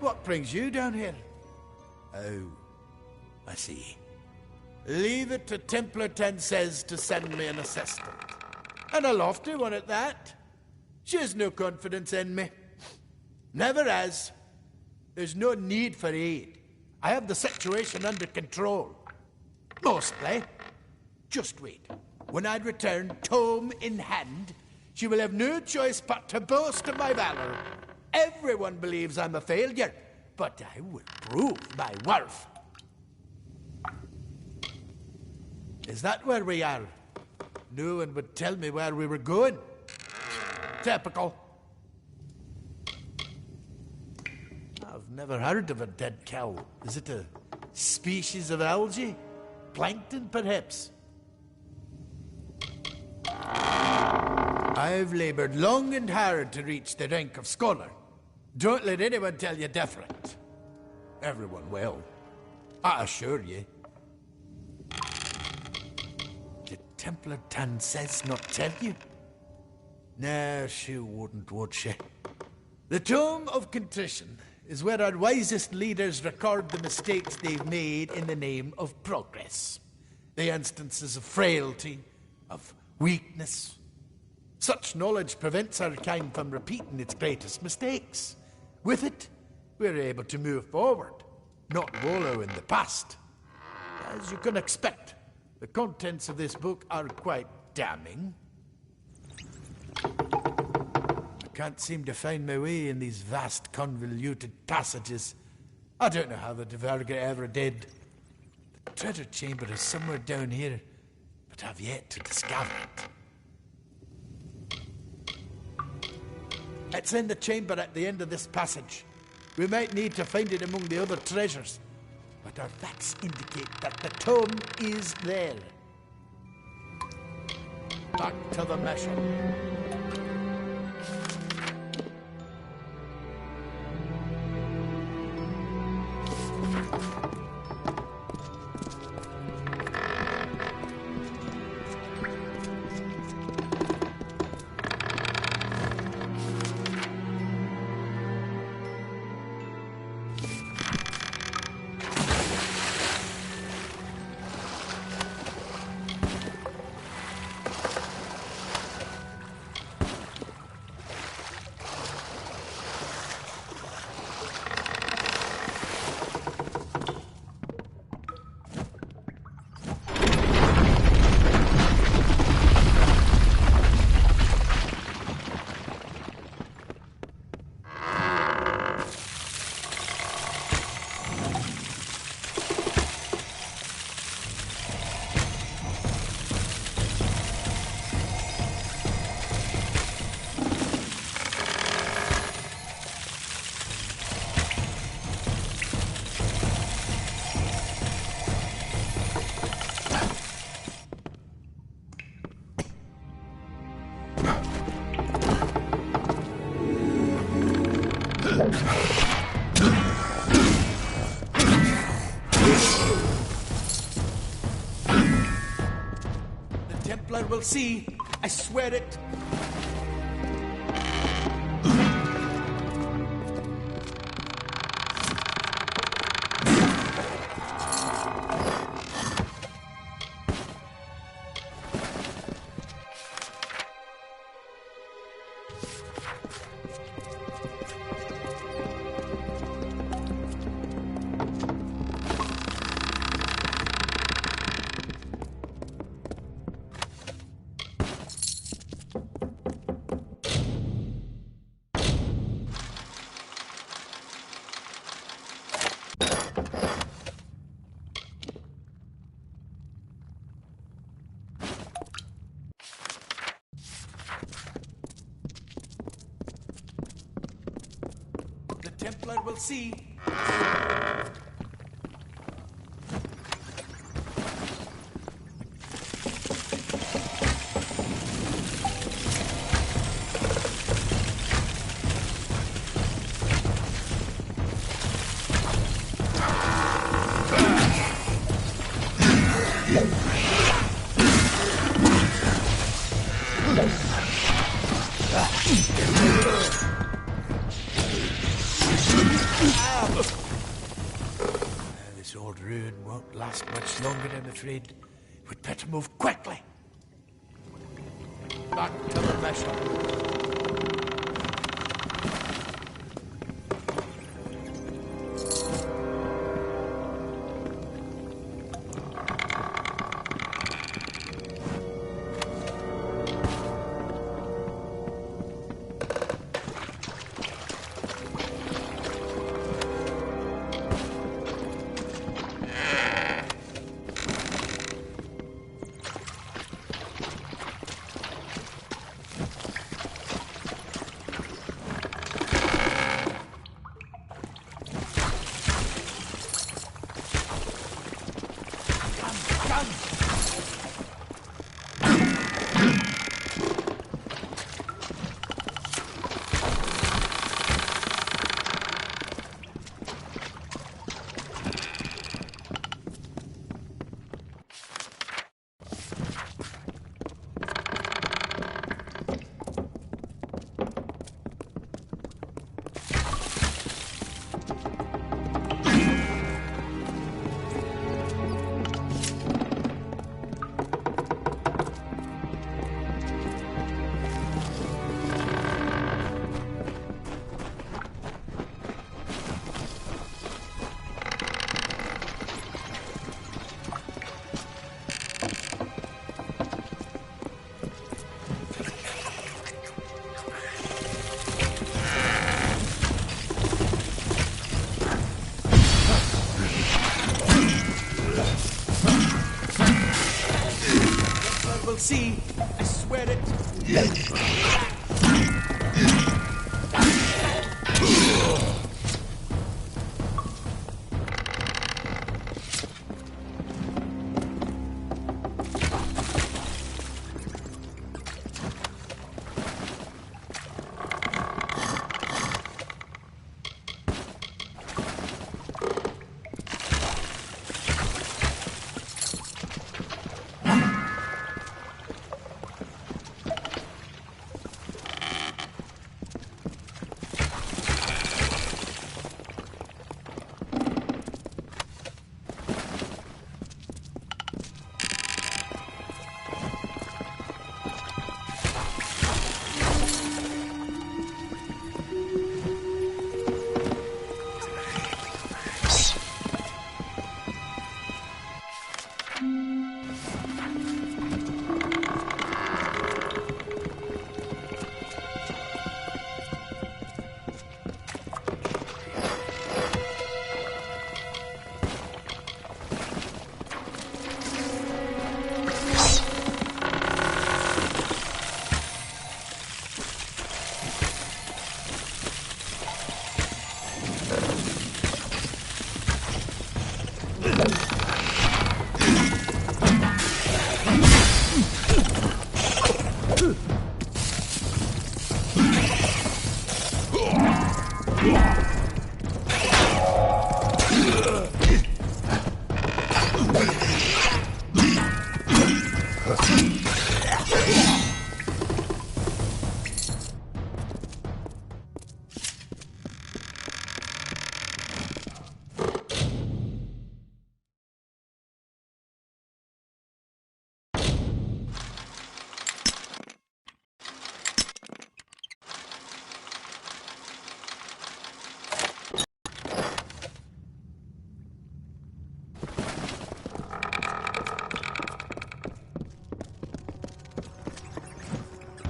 What brings you down here? Oh, I see. Leave it to Templar 10 says to send me an assistant. And a lofty one at that. She has no confidence in me. Never has. There's no need for aid. I have the situation under control. Mostly. Just wait. When I return, tome in hand, she will have no choice but to boast of my valor. Everyone believes I'm a failure, but I will prove my worth. Is that where we are? No one would tell me where we were going. Typical. I've never heard of a dead cow. Is it a species of algae? Plankton, perhaps? I've labored long and hard to reach the rank of scholar. Don't let anyone tell you different. Everyone will. I assure you. Did Templar Tan says not tell you? No, she wouldn't, would she? The Tome of Contrition is where our wisest leaders record the mistakes they've made in the name of progress. The instances of frailty, of weakness. Such knowledge prevents our kind from repeating its greatest mistakes. With it, we're able to move forward, not wallow in the past. As you can expect, the contents of this book are quite damning. I can't seem to find my way in these vast, convoluted passages. I don't know how the Diverger ever did. The treasure chamber is somewhere down here, but I've yet to discover it. It's in the chamber at the end of this passage. We might need to find it among the other treasures, but our facts indicate that the tome is there. Back to the mission. We'll see. I swear it. Templar will see. Ah! ruin won't last much longer, I'm afraid. We'd better move quickly. Back to the mission. We'll see. I swear it.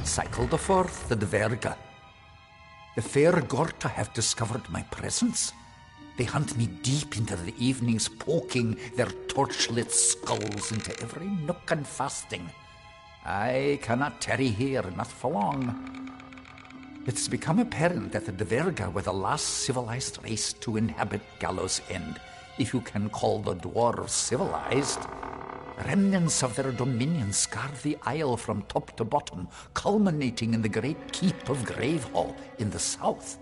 Cycled forth the Dverga. The fair Gorta have discovered my presence. They hunt me deep into the evenings, poking their torchlit skulls into every nook and fasting. I cannot tarry here, not for long. It's become apparent that the Dverga were the last civilized race to inhabit Gallows End, if you can call the dwarves civilized. Remnants of their dominion scar the isle from top to bottom, culminating in the great keep of Gravehall in the south.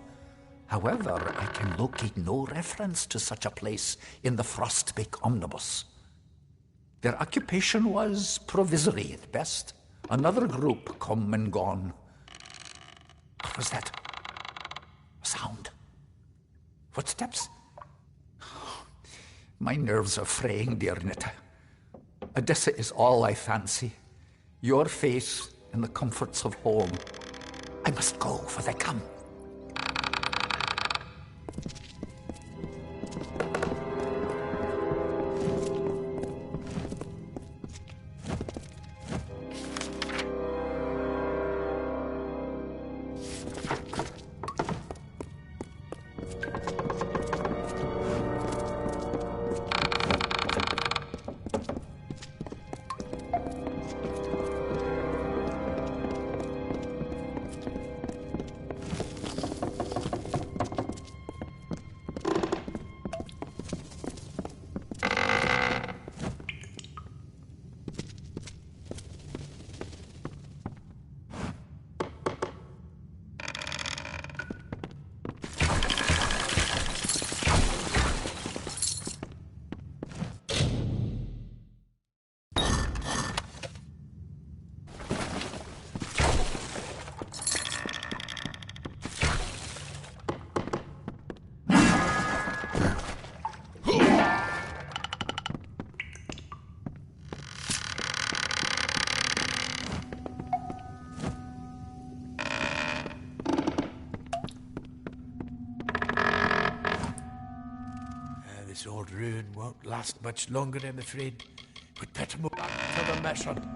However, I can locate no reference to such a place in the Frostbake Omnibus. Their occupation was provisory at best. Another group come and gone. What was that? A sound. Footsteps? My nerves are fraying, dear Nita. Odessa is all I fancy. Your face and the comforts of home. I must go, for they come. This old ruin won't last much longer, I'm afraid. We'd better move back to the mission.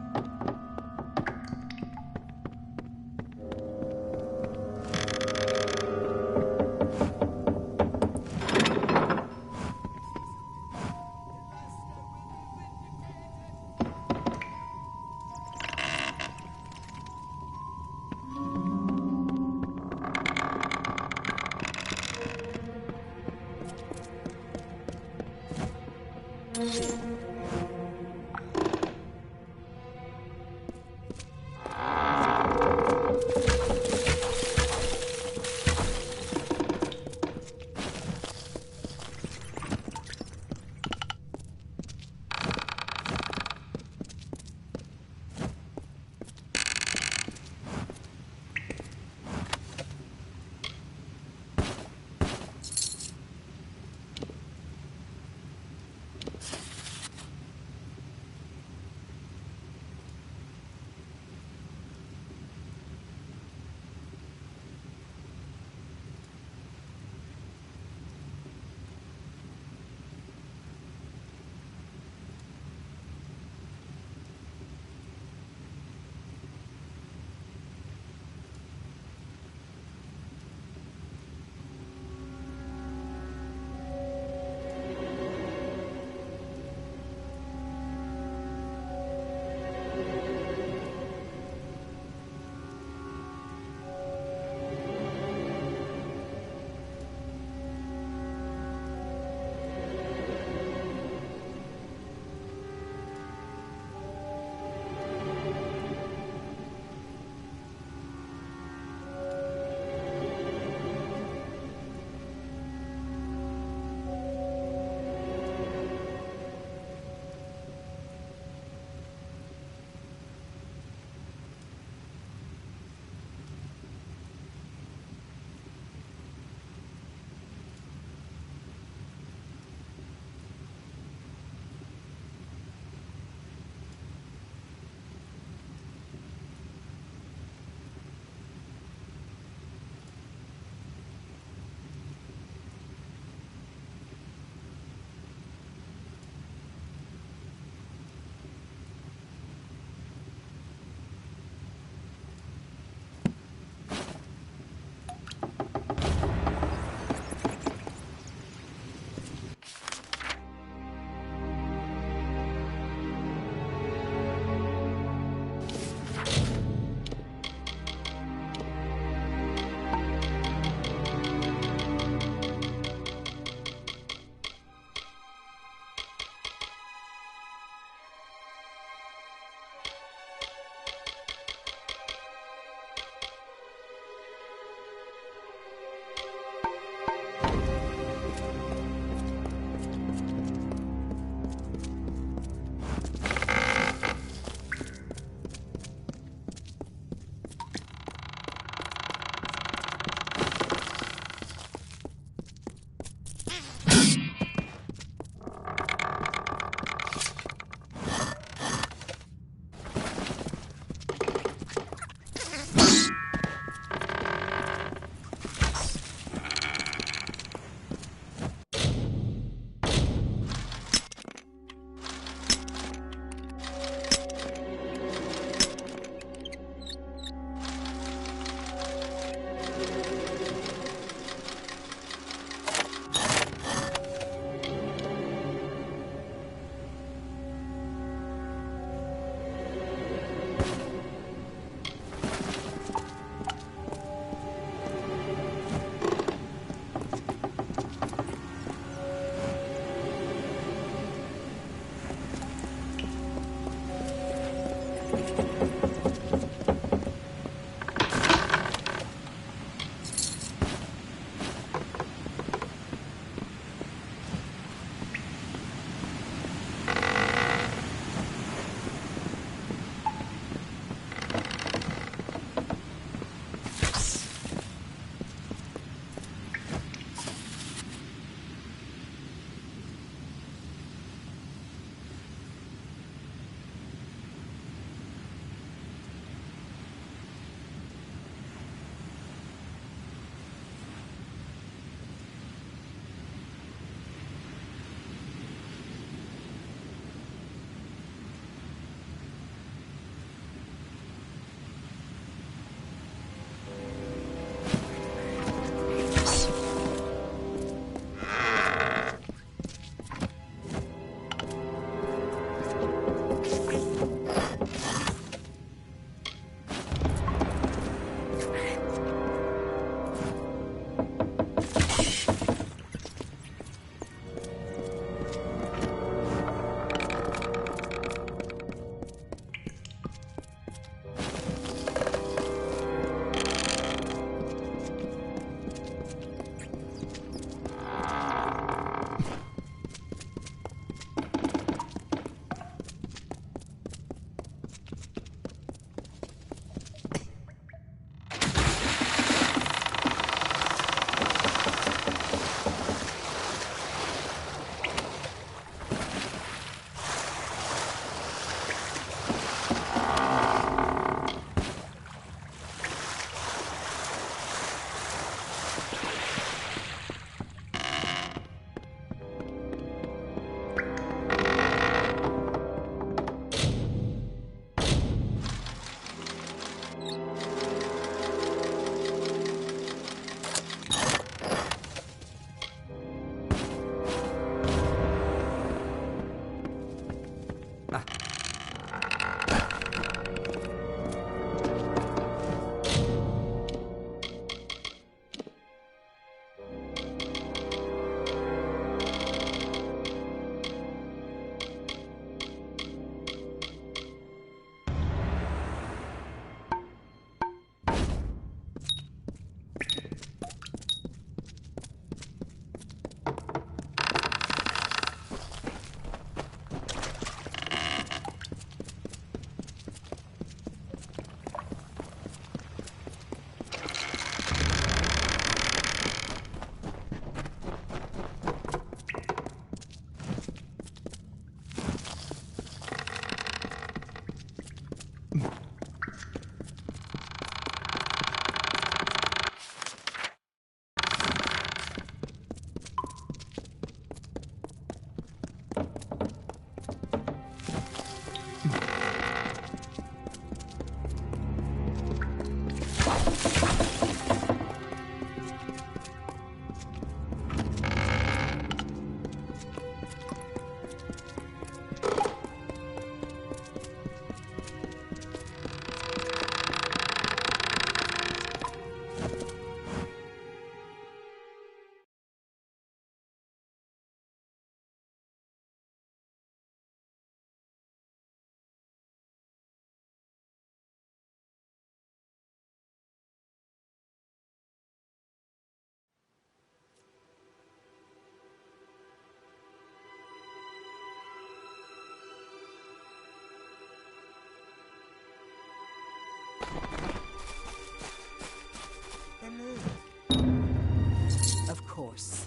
course.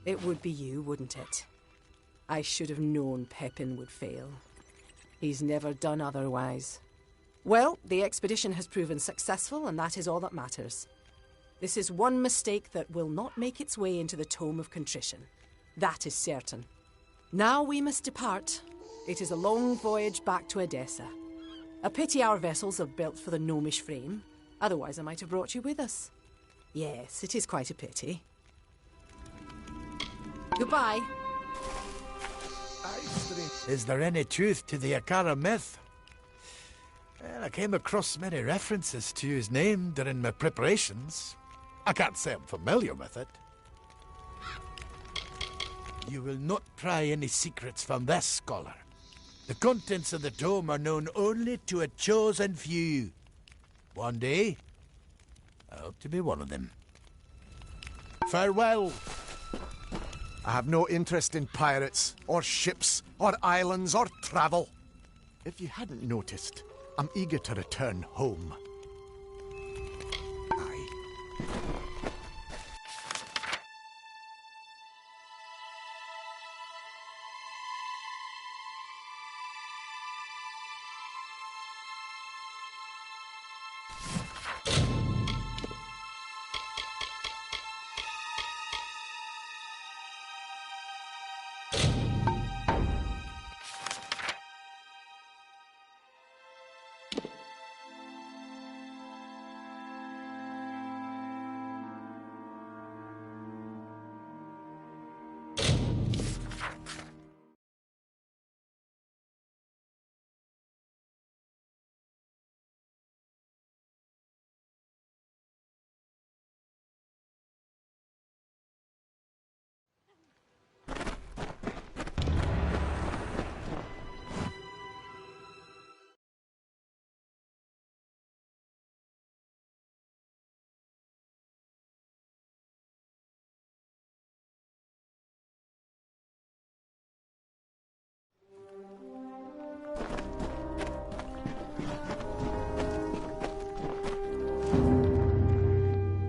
It would be you, wouldn't it? I should have known Pepin would fail. He's never done otherwise. Well, the expedition has proven successful, and that is all that matters. This is one mistake that will not make its way into the Tome of Contrition. That is certain. Now we must depart. It is a long voyage back to Edessa. A pity our vessels are built for the gnomish frame. Otherwise I might have brought you with us. Yes, it is quite a pity. Goodbye. Is there any truth to the Akara myth? Well, I came across many references to his name during my preparations. I can't say I'm familiar with it. You will not pry any secrets from this scholar. The contents of the tome are known only to a chosen few. One day, I hope to be one of them. Farewell. I have no interest in pirates, or ships, or islands, or travel. If you hadn't noticed, I'm eager to return home. Aye.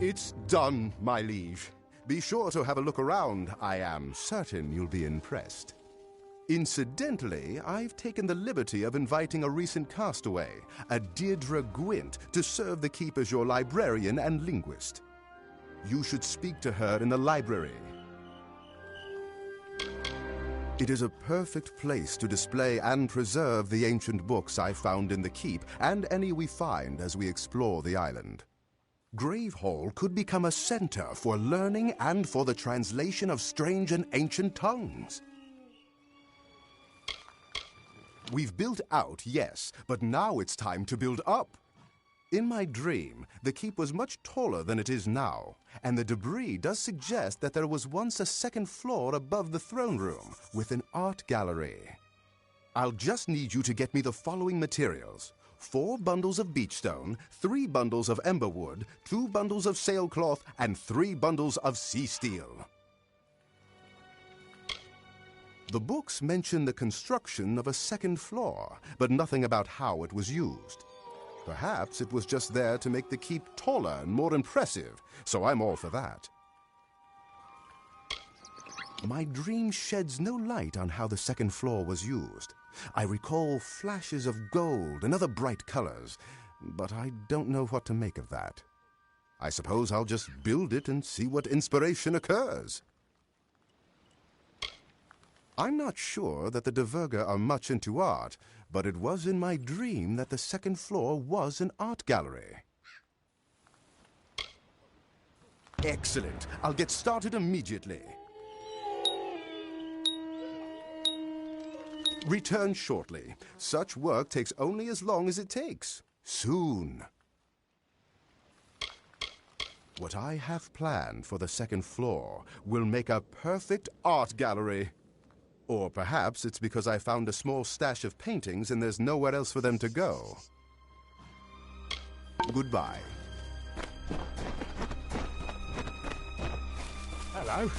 It's done, my liege. Be sure to have a look around. I am certain you'll be impressed. Incidentally, I've taken the liberty of inviting a recent castaway, a Deirdre Gwent, to serve the keep as your librarian and linguist. You should speak to her in the library. It is a perfect place to display and preserve the ancient books I found in the keep, and any we find as we explore the island. Gravehall could become a center for learning and for the translation of strange and ancient tongues. We've built out, yes, but now it's time to build up. In my dream, the keep was much taller than it is now, and the debris does suggest that there was once a second floor above the throne room with an art gallery. I'll just need you to get me the following materials: 4 bundles of beachstone, 3 bundles of emberwood, 2 bundles of sailcloth, and 3 bundles of sea steel. The books mention the construction of a second floor, but nothing about how it was used. Perhaps it was just there to make the keep taller and more impressive, so I'm all for that. My dream sheds no light on how the second floor was used. I recall flashes of gold and other bright colors, but I don't know what to make of that. I suppose I'll just build it and see what inspiration occurs. I'm not sure that the Deverga are much into art, but it was in my dream that the second floor was an art gallery. Excellent. I'll get started immediately. Return shortly. Such work takes only as long as it takes. Soon. What I have planned for the second floor will make a perfect art gallery. Or perhaps it's because I found a small stash of paintings and there's nowhere else for them to go. Goodbye. Hello.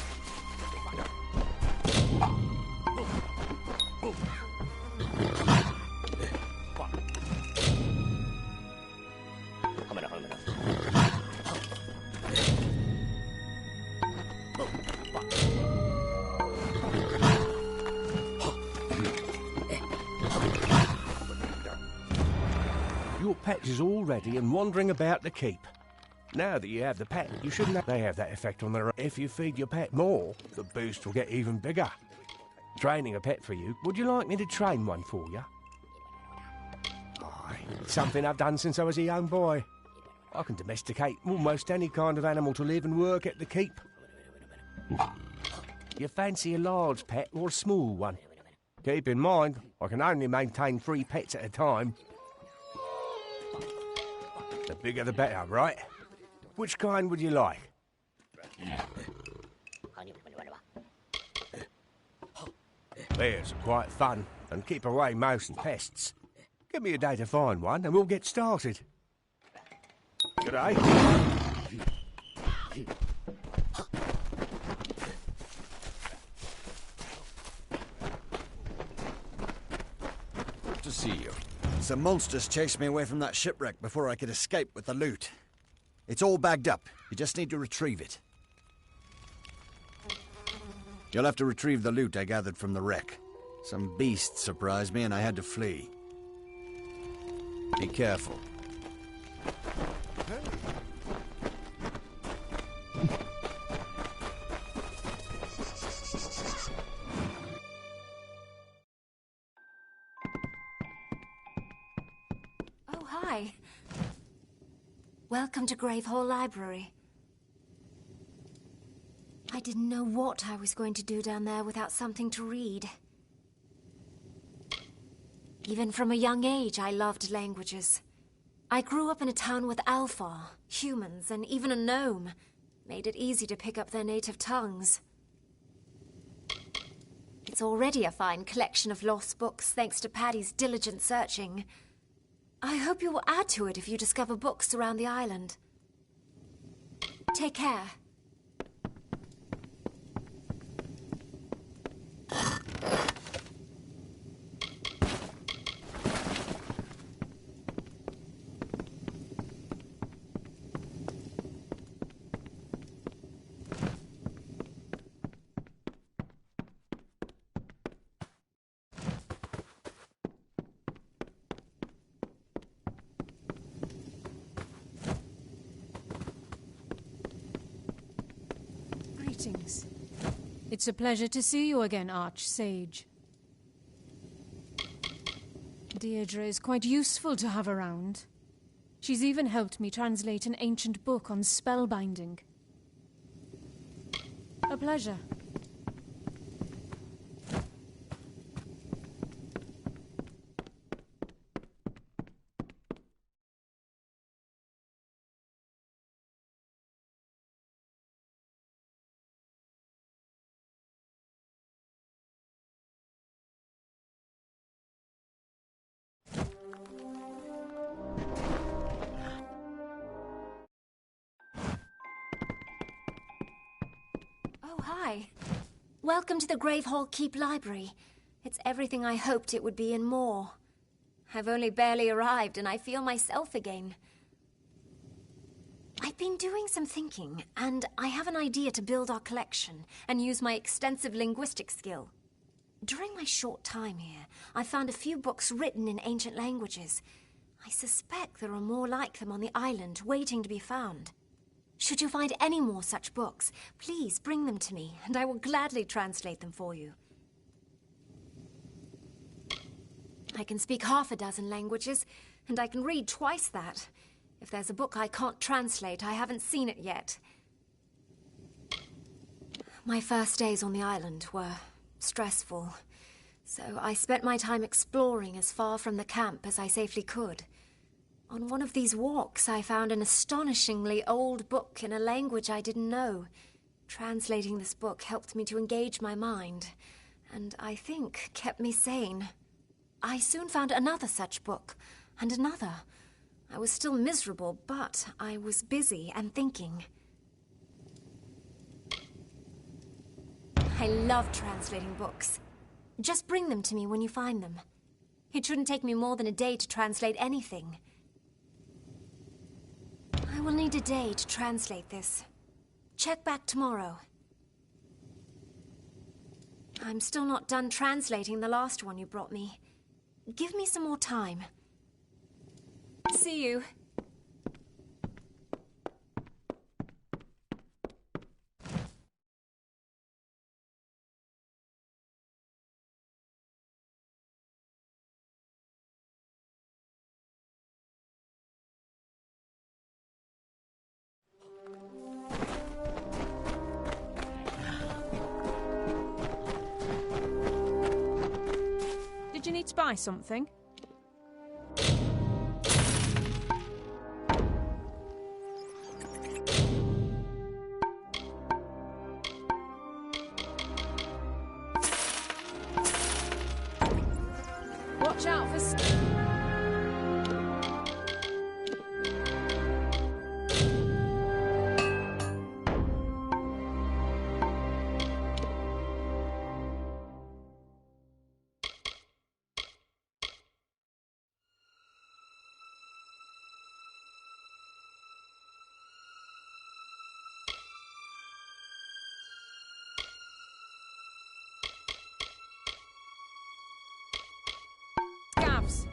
pet is all ready and wandering about the keep. Now that you have the pet, you shouldn't have... They have that effect on their own. If you feed your pet more, the boost will get even bigger. Training a pet for you. Would you like me to train one for you? Aye, it's something I've done since I was a young boy. I can domesticate almost any kind of animal to live and work at the keep. You fancy a large pet or a small one? Keep in mind, I can only maintain 3 pets at a time. The bigger the better, right? Which kind would you like? Bears are quite fun and keep away most pests. Give me a day to find one and we'll get started. G'day. Good to see you. Some monsters chased me away from that shipwreck before I could escape with the loot. It's all bagged up. You just need to retrieve it. You'll have to retrieve the loot I gathered from the wreck. Some beast surprised me and I had to flee. Be careful. Oh, hi. Welcome to Gravehall Library. I didn't know what I was going to do down there without something to read. Even from a young age, I loved languages. I grew up in a town with Alfar, humans, and even a gnome. Made it easy to pick up their native tongues. It's already a fine collection of lost books, thanks to Paddy's diligent searching. I hope you will add to it if you discover books around the island. Take care. Greetings. It's a pleasure to see you again, Arch-Sage. Deirdre is quite useful to have around. She's even helped me translate an ancient book on spellbinding. A pleasure. Oh, hi. Welcome to the Gravehall Keep Library. It's everything I hoped it would be and more. I've only barely arrived and I feel myself again. I've been doing some thinking, and I have an idea to build our collection and use my extensive linguistic skill. During my short time here, I found a few books written in ancient languages. I suspect there are more like them on the island, waiting to be found. Should you find any more such books, please bring them to me, and I will gladly translate them for you. I can speak half a dozen languages, and I can read twice that. If there's a book I can't translate, I haven't seen it yet. My first days on the island were stressful, so I spent my time exploring as far from the camp as I safely could. On one of these walks, I found an astonishingly old book in a language I didn't know. Translating this book helped me to engage my mind, and I think kept me sane. I soon found another such book, and another. I was still miserable, but I was busy and thinking. I love translating books. Just bring them to me when you find them. It shouldn't take me more than a day to translate anything. I will need a day to translate this. Check back tomorrow. I'm still not done translating the last one you brought me. Give me some more time. See you. Did you need to buy something? Watch out for... Scavs.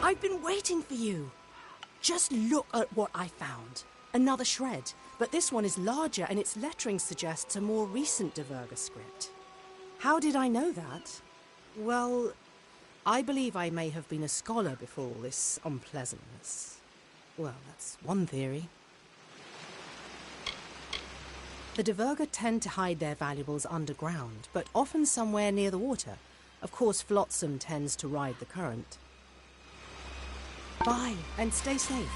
I've been waiting for you. Just look at what I found. Another shred, but this one is larger and its lettering suggests a more recent Diverga script. How did I know that? Well, I believe I may have been a scholar before all this unpleasantness. Well, that's one theory. The Diverga tend to hide their valuables underground, but often somewhere near the water. Of course, Flotsam tends to ride the current. Bye, and stay safe.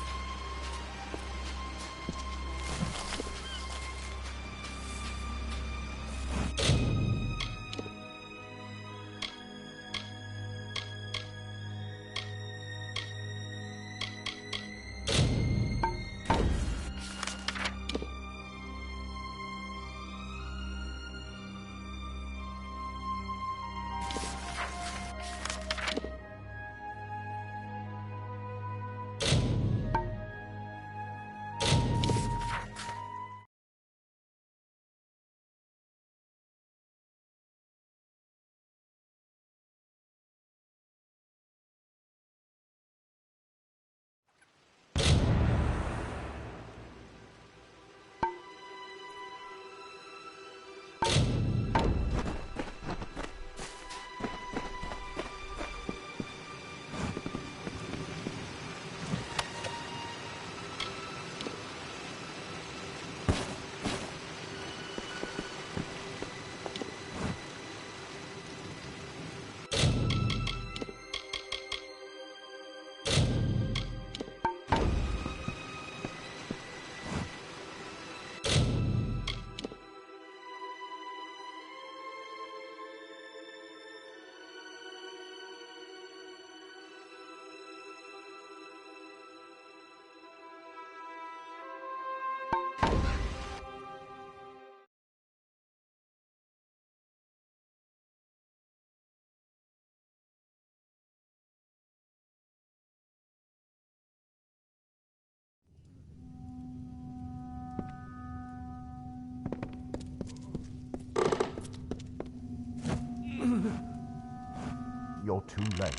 You're too late.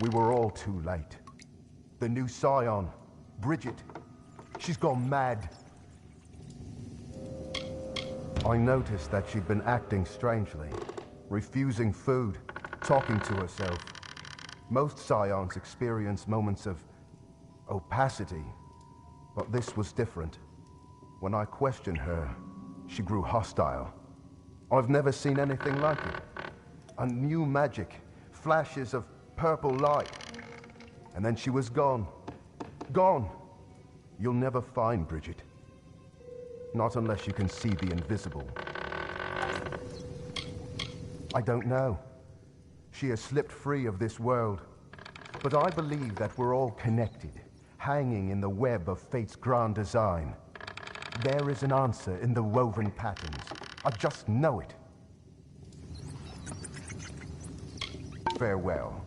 We were all too late. The new scion, Bridget, she's gone mad. I noticed that she'd been acting strangely, refusing food, talking to herself. Most scions experience moments of opacity, but this was different. When I questioned her, she grew hostile. I've never seen anything like it. A new magic, flashes of purple light. And then she was gone. Gone. You'll never find Bridget. Not unless you can see the invisible. I don't know. She has slipped free of this world. But I believe that we're all connected, hanging in the web of fate's grand design. There is an answer in the woven patterns. I just know it. Farewell.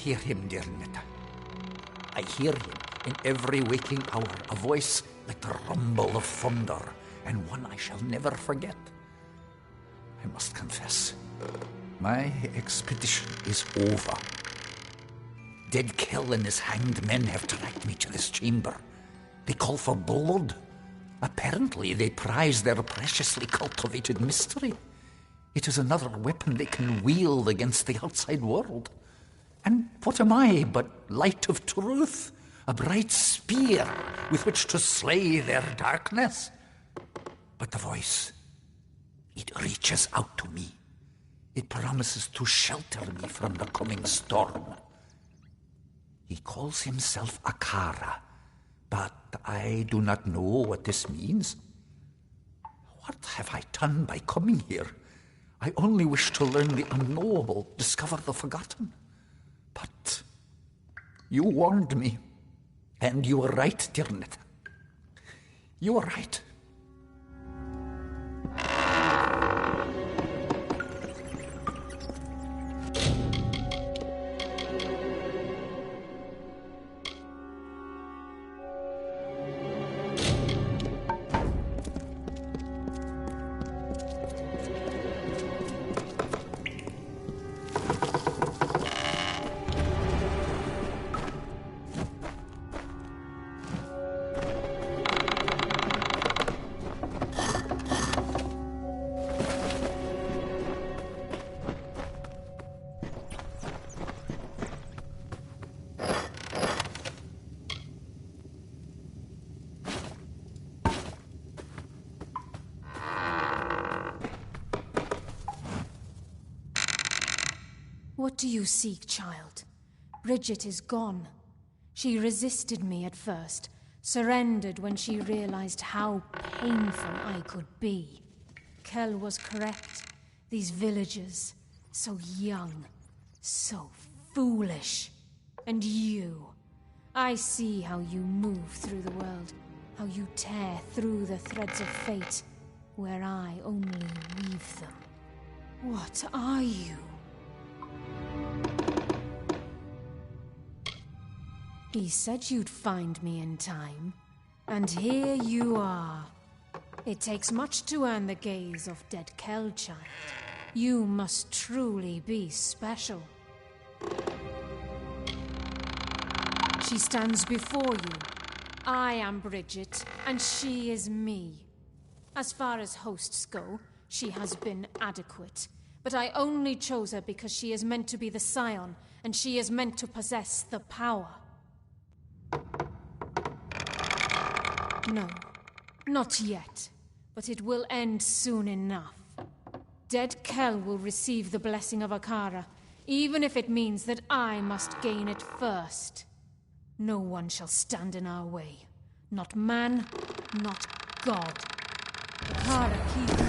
hear him, dear Netta. I hear him in every waking hour, a voice like the rumble of thunder, and one I shall never forget. I must confess, my expedition is over. Dead Kell and his hanged men have dragged me to this chamber. They call for blood. Apparently, they prize their preciously cultivated mystery. It is another weapon they can wield against the outside world. And what am I but light of truth? A bright spear with which to slay their darkness? But the voice, it reaches out to me. It promises to shelter me from the coming storm. He calls himself Akara, but I do not know what this means. What have I done by coming here? I only wish to learn the unknowable, discover the forgotten. But you warned me, and you were right, dear Netta. You were right. What do you seek, child? Bridget is gone. She resisted me at first, surrendered when she realized how painful I could be. Kel was correct. These villagers, so young, so foolish. And you. I see how you move through the world, how you tear through the threads of fate, where I only weave them. What are you? He said you'd find me in time, and here you are. It takes much to earn the gaze of dead Kel, child. You must truly be special. She stands before you. I am Bridget, and she is me. As far as hosts go, she has been adequate. But I only chose her because she is meant to be the scion, and she is meant to possess the power. No, not yet. But it will end soon enough. Dead Kel will receive the blessing of Akara, even if it means that I must gain it first. No one shall stand in our way. Not man, not God. Akara keep.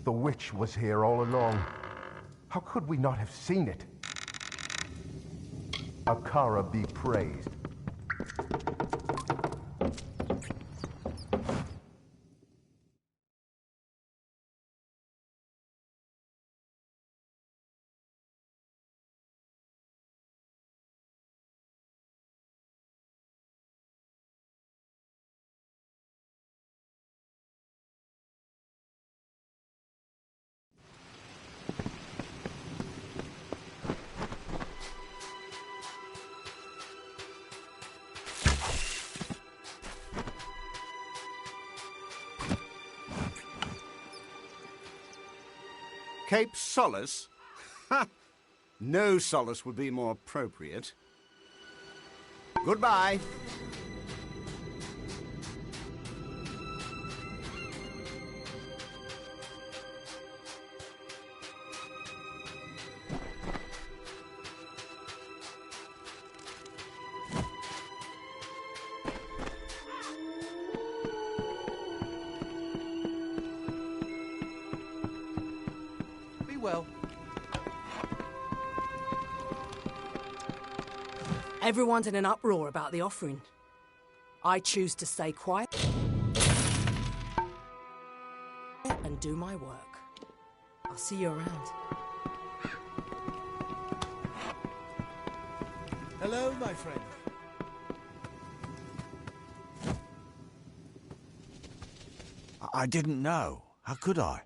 The witch was here all along. How could we not have seen it? Akara be praised. Cape Solace? Ha! No solace would be more appropriate. Goodbye. Well, everyone's in an uproar about the offering. I choose to stay quiet and do my work. I'll see you around. Hello, my friend. I didn't know. How could I?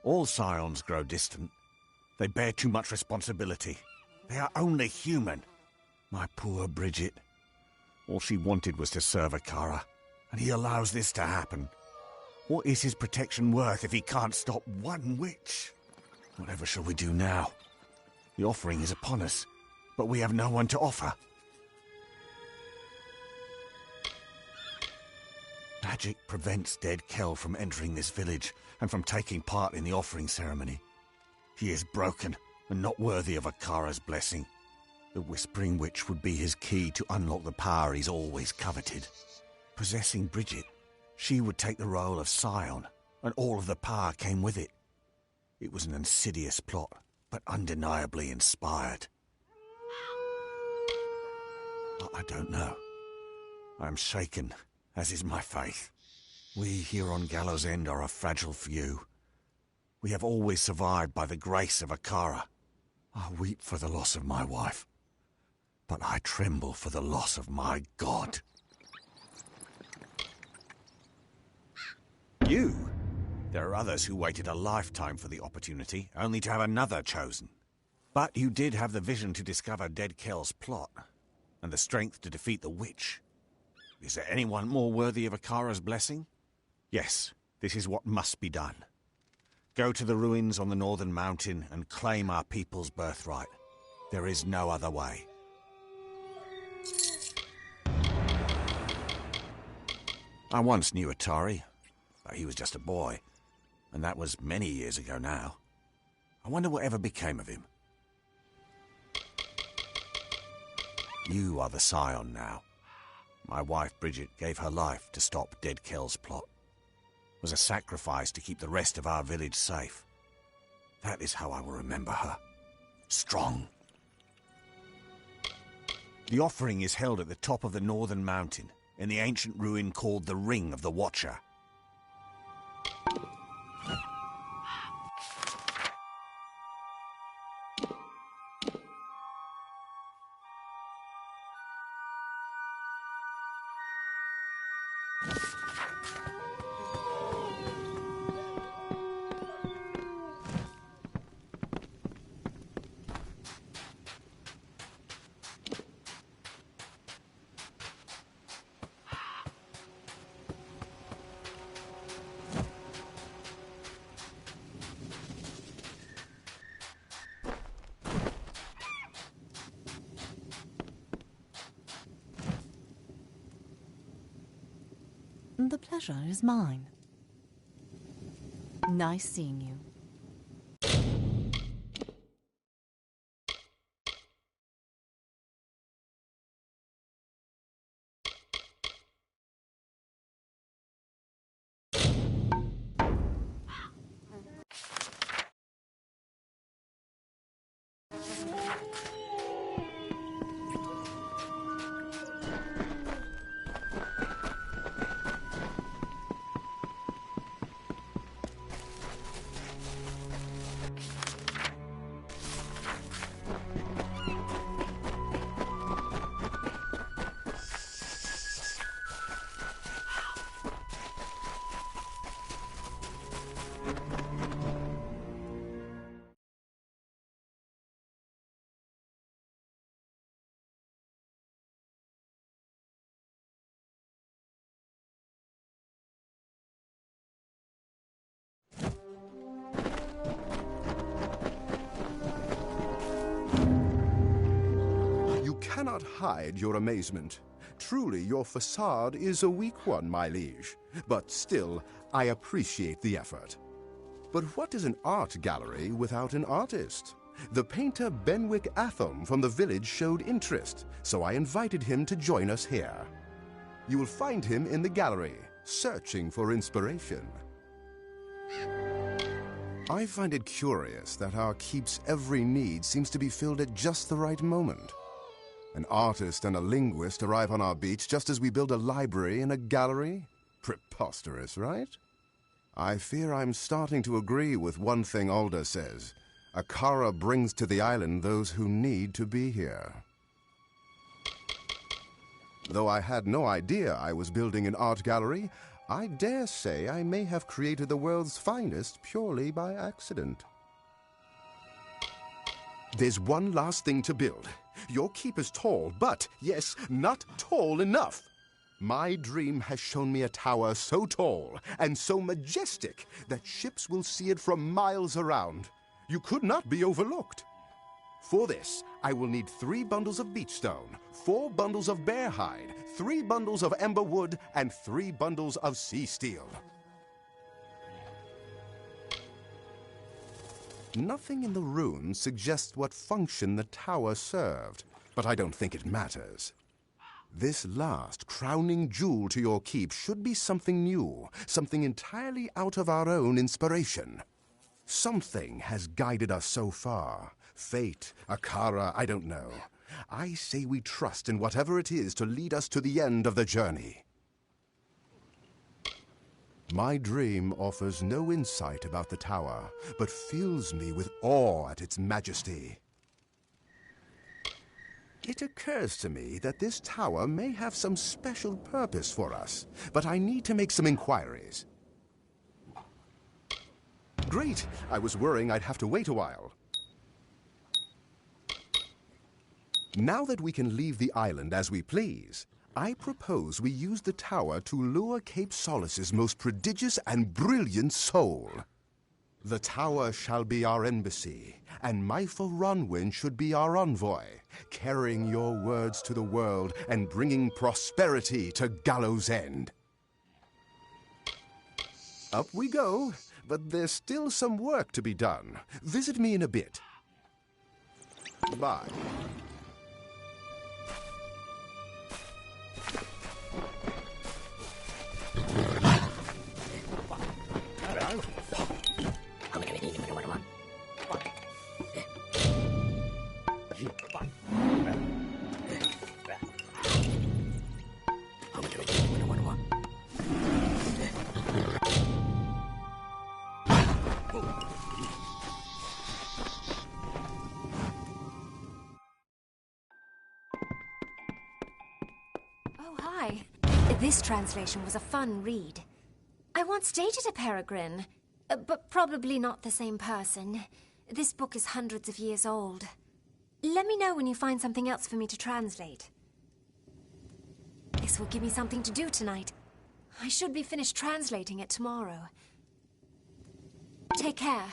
All scions grow distant. They bear too much responsibility. They are only human. My poor Bridget. All she wanted was to serve Akara, and he allows this to happen. What is his protection worth if he can't stop one witch? Whatever shall we do now? The offering is upon us, but we have no one to offer. Magic prevents dead Kel from entering this village and from taking part in the offering ceremony. He is broken and not worthy of Akara's blessing. The Whispering Witch would be his key to unlock the power he's always coveted. Possessing Bridget, she would take the role of scion, and all of the power came with it. It was an insidious plot, but undeniably inspired. I don't know. I am shaken, as is my faith. We here on Gallows End are a fragile few. We have always survived by the grace of Akara. I weep for the loss of my wife, but I tremble for the loss of my god. You? There are others who waited a lifetime for the opportunity, only to have another chosen. But you did have the vision to discover Dead Kel's plot, and the strength to defeat the witch. Is there anyone more worthy of Akara's blessing? Yes, this is what must be done. Go to the ruins on the northern mountain and claim our people's birthright. There is no other way. I once knew Atari, but he was just a boy, and that was many years ago now. I wonder whatever became of him. You are the scion now. My wife Bridget gave her life to stop Dead Kel's plot. It was a sacrifice to keep the rest of our village safe. That is how I will remember her. Strong. The offering is held at the top of the northern mountain, in the ancient ruin called the Ring of the Watcher. The pleasure is mine. Nice seeing you. Cannot hide your amazement. Truly, your facade is a weak one, my liege. But still, I appreciate the effort. But what is an art gallery without an artist? The painter Benwick Atham from the village showed interest, so I invited him to join us here. You will find him in the gallery, searching for inspiration. I find it curious that our keep's every need seems to be filled at just the right moment. An artist and a linguist arrive on our beach just as we build a library and a gallery? Preposterous, right? I fear I'm starting to agree with one thing Alder says. Akara brings to the island those who need to be here. Though I had no idea I was building an art gallery, I dare say I may have created the world's finest purely by accident. There's one last thing to build. Your keep is tall, but, yes, not tall enough. My dream has shown me a tower so tall and so majestic that ships will see it from miles around. You could not be overlooked. For this, I will need 3 bundles of beech stone, 4 bundles of bear hide, 3 bundles of ember wood, and 3 bundles of sea steel. Nothing in the runes suggests what function the tower served, but I don't think it matters. This last crowning jewel to your keep should be something new, something entirely out of our own inspiration. Something has guided us so far. Fate, Akara, I don't know. I say we trust in whatever it is to lead us to the end of the journey. My dream offers no insight about the tower, but fills me with awe at its majesty. It occurs to me that this tower may have some special purpose for us, but I need to make some inquiries. Great! I was worrying I'd have to wait a while. Now that we can leave the island as we please, I propose we use the tower to lure Cape Solace's most prodigious and brilliant soul. The tower shall be our embassy, and Myfa Ronwyn should be our envoy, carrying your words to the world and bringing prosperity to Gallows End. Up we go, but there's still some work to be done. Visit me in a bit. Bye. Oh, hi. This translation was a fun read. I once dated a peregrine, but probably not the same person. This book is hundreds of years old. Let me know when you find something else for me to translate. This will give me something to do tonight. I should be finished translating it tomorrow. Take care.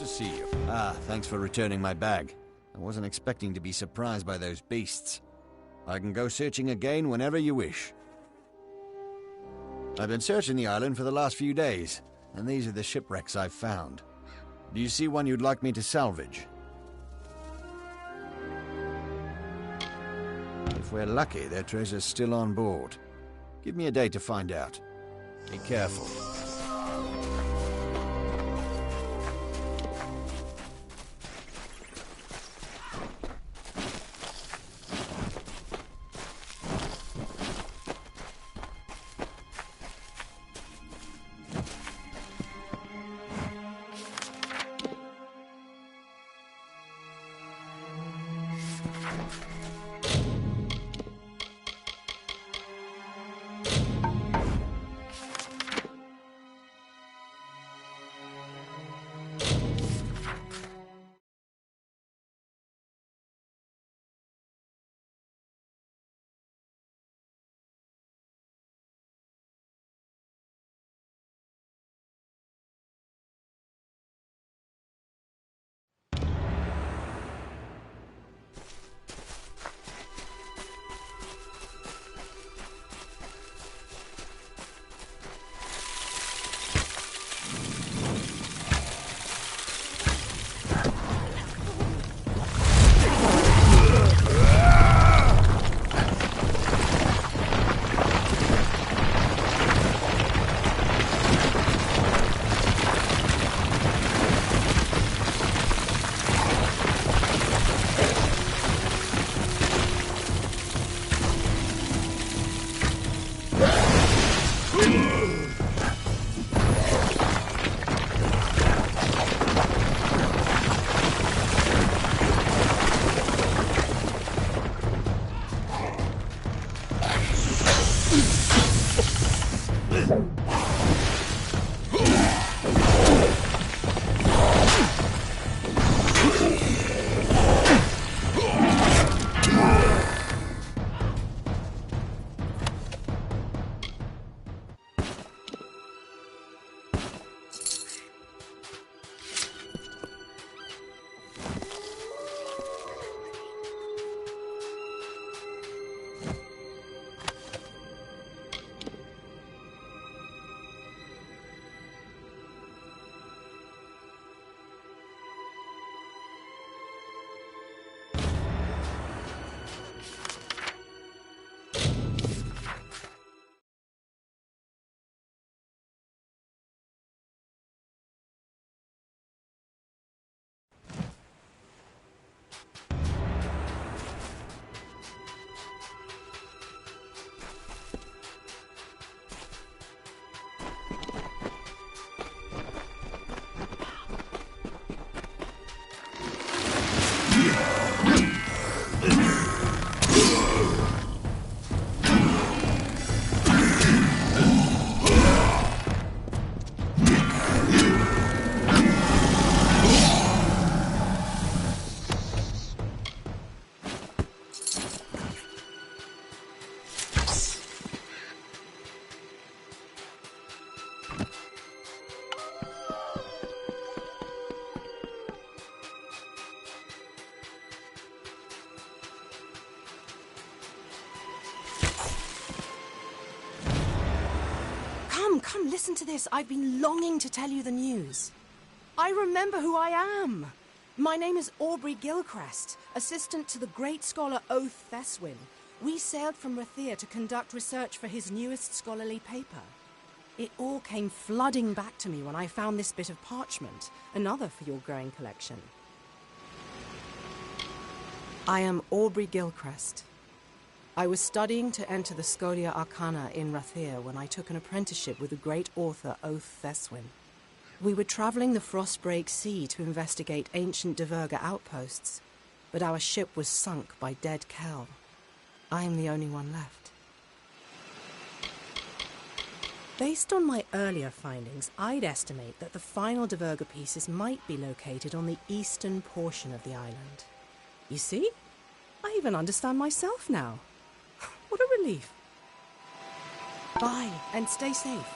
to see you. Ah, thanks for returning my bag. I wasn't expecting to be surprised by those beasts. I can go searching again whenever you wish. I've been searching the island for the last few days, and these are the shipwrecks I've found. Do you see one you'd like me to salvage? If we're lucky, their treasure's still on board. Give me a day to find out. Be careful. Come, listen to this. I've been longing to tell you the news. I remember who I am. My name is Aubrey Gilchrist, assistant to the great scholar Oath Theswin. We sailed from Rathir to conduct research for his newest scholarly paper. It all came flooding back to me when I found this bit of parchment, another for your growing collection. I am Aubrey Gilchrist. I was studying to enter the Scholia Arcana in Rathir when I took an apprenticeship with the great author Oath Theswin. We were travelling the Frostbreak Sea to investigate ancient Diverga outposts, but our ship was sunk by dead Kel. I am the only one left. Based on my earlier findings, I'd estimate that the final Diverga pieces might be located on the eastern portion of the island. You see? I even understand myself now. What a relief. Bye, and stay safe.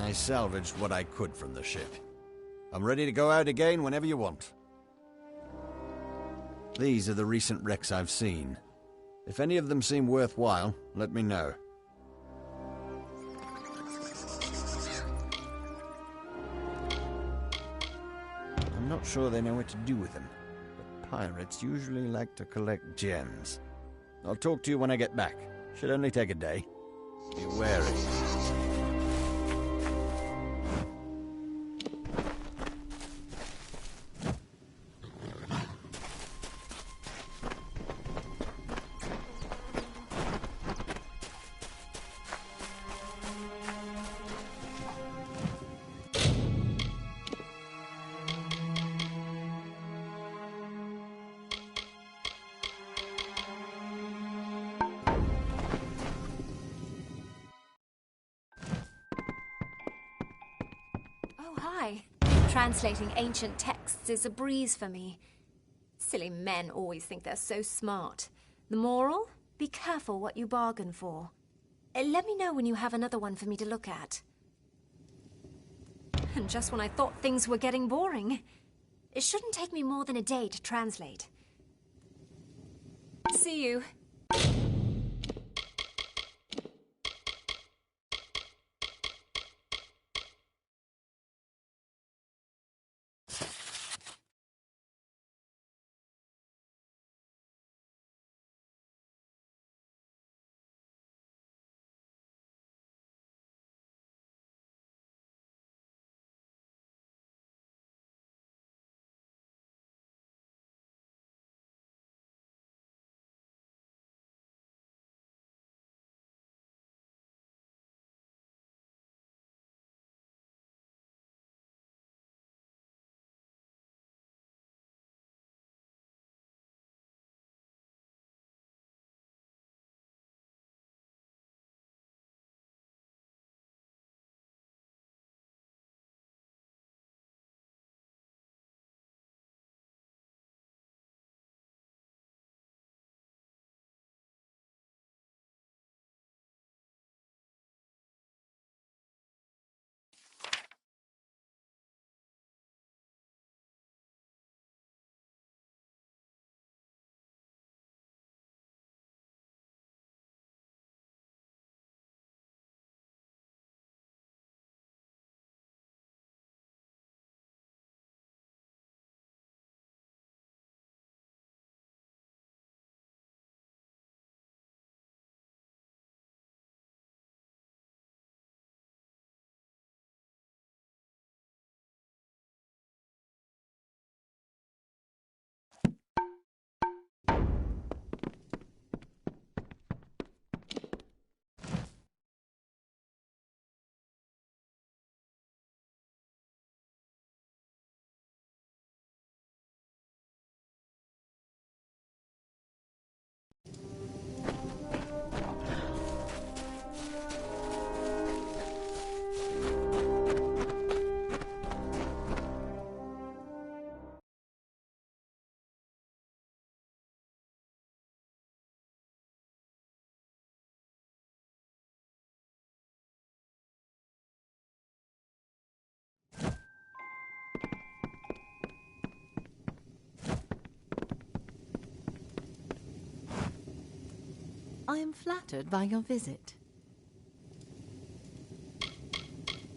I salvaged what I could from the ship. I'm ready to go out again whenever you want. These are the recent wrecks I've seen. If any of them seem worthwhile, let me know. I'm not sure they know what to do with them, but pirates usually like to collect gems. I'll talk to you when I get back. Should only take a day. Be wary. Hi. Translating ancient texts is a breeze for me. Silly men always think they're so smart. The moral? Be careful what you bargain for. Let me know when you have another one for me to look at. And just when I thought things were getting boring. It shouldn't take me more than a day to translate. See you. I am flattered by your visit.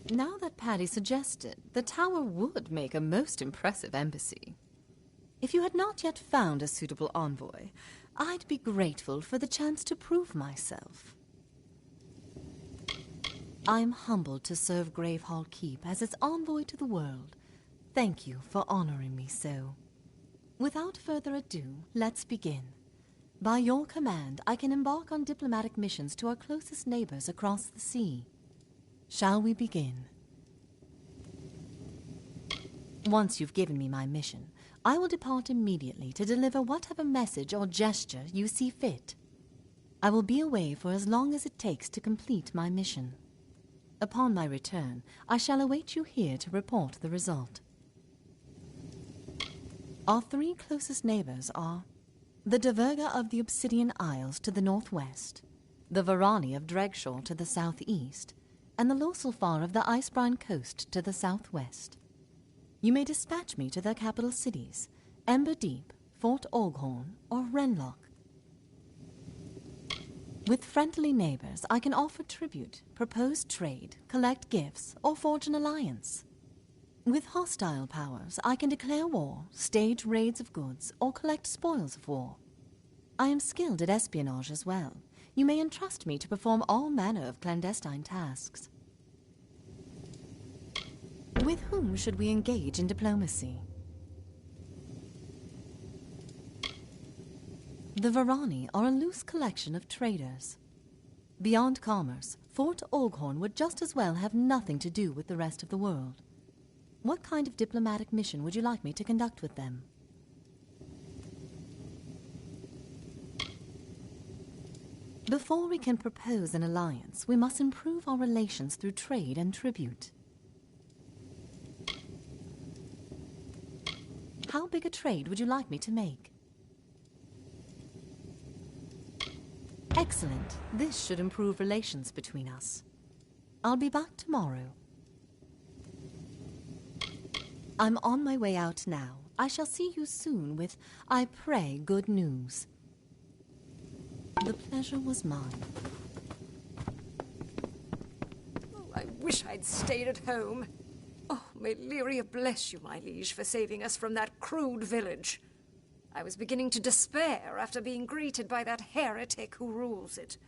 Now that Paddy suggested, the tower would make a most impressive embassy. If you had not yet found a suitable envoy, I'd be grateful for the chance to prove myself. I'm humbled to serve Gravehall Keep as its envoy to the world. Thank you for honoring me so. Without further ado, let's begin. By your command, I can embark on diplomatic missions to our closest neighbors across the sea. Shall we begin? Once you've given me my mission, I will depart immediately to deliver whatever message or gesture you see fit. I will be away for as long as it takes to complete my mission. Upon my return, I shall await you here to report the result. Our three closest neighbors are the Diverga of the Obsidian Isles to the northwest, the Varani of Dregshaw to the southeast, and the Loselfar of the Icebrine Coast to the southwest. You may dispatch me to their capital cities, Ember Deep, Fort Oghorn, or Renlock. With friendly neighbors, I can offer tribute, propose trade, collect gifts, or forge an alliance. With hostile powers, I can declare war, stage raids of goods, or collect spoils of war. I am skilled at espionage as well. You may entrust me to perform all manner of clandestine tasks. With whom should we engage in diplomacy? The Varani are a loose collection of traders. Beyond commerce, Fort Oghorn would just as well have nothing to do with the rest of the world. What kind of diplomatic mission would you like me to conduct with them? Before we can propose an alliance, we must improve our relations through trade and tribute. How big a trade would you like me to make? Excellent. This should improve relations between us. I'll be back tomorrow. I'm on my way out now. I shall see you soon with, I pray, good news. The pleasure was mine. Oh, I wish I'd stayed at home. Oh, may Lyria bless you, my liege, for saving us from that crude village. I was beginning to despair after being greeted by that heretic who rules it.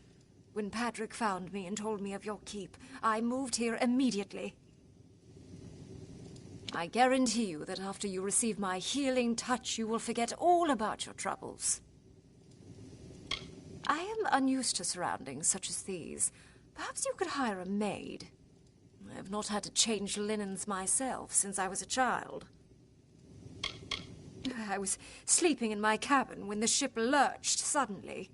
When Patrick found me and told me of your keep, I moved here immediately. I guarantee you that after you receive my healing touch, you will forget all about your troubles. I am unused to surroundings such as these. Perhaps you could hire a maid. I have not had to change linens myself since I was a child. I was sleeping in my cabin when the ship lurched suddenly.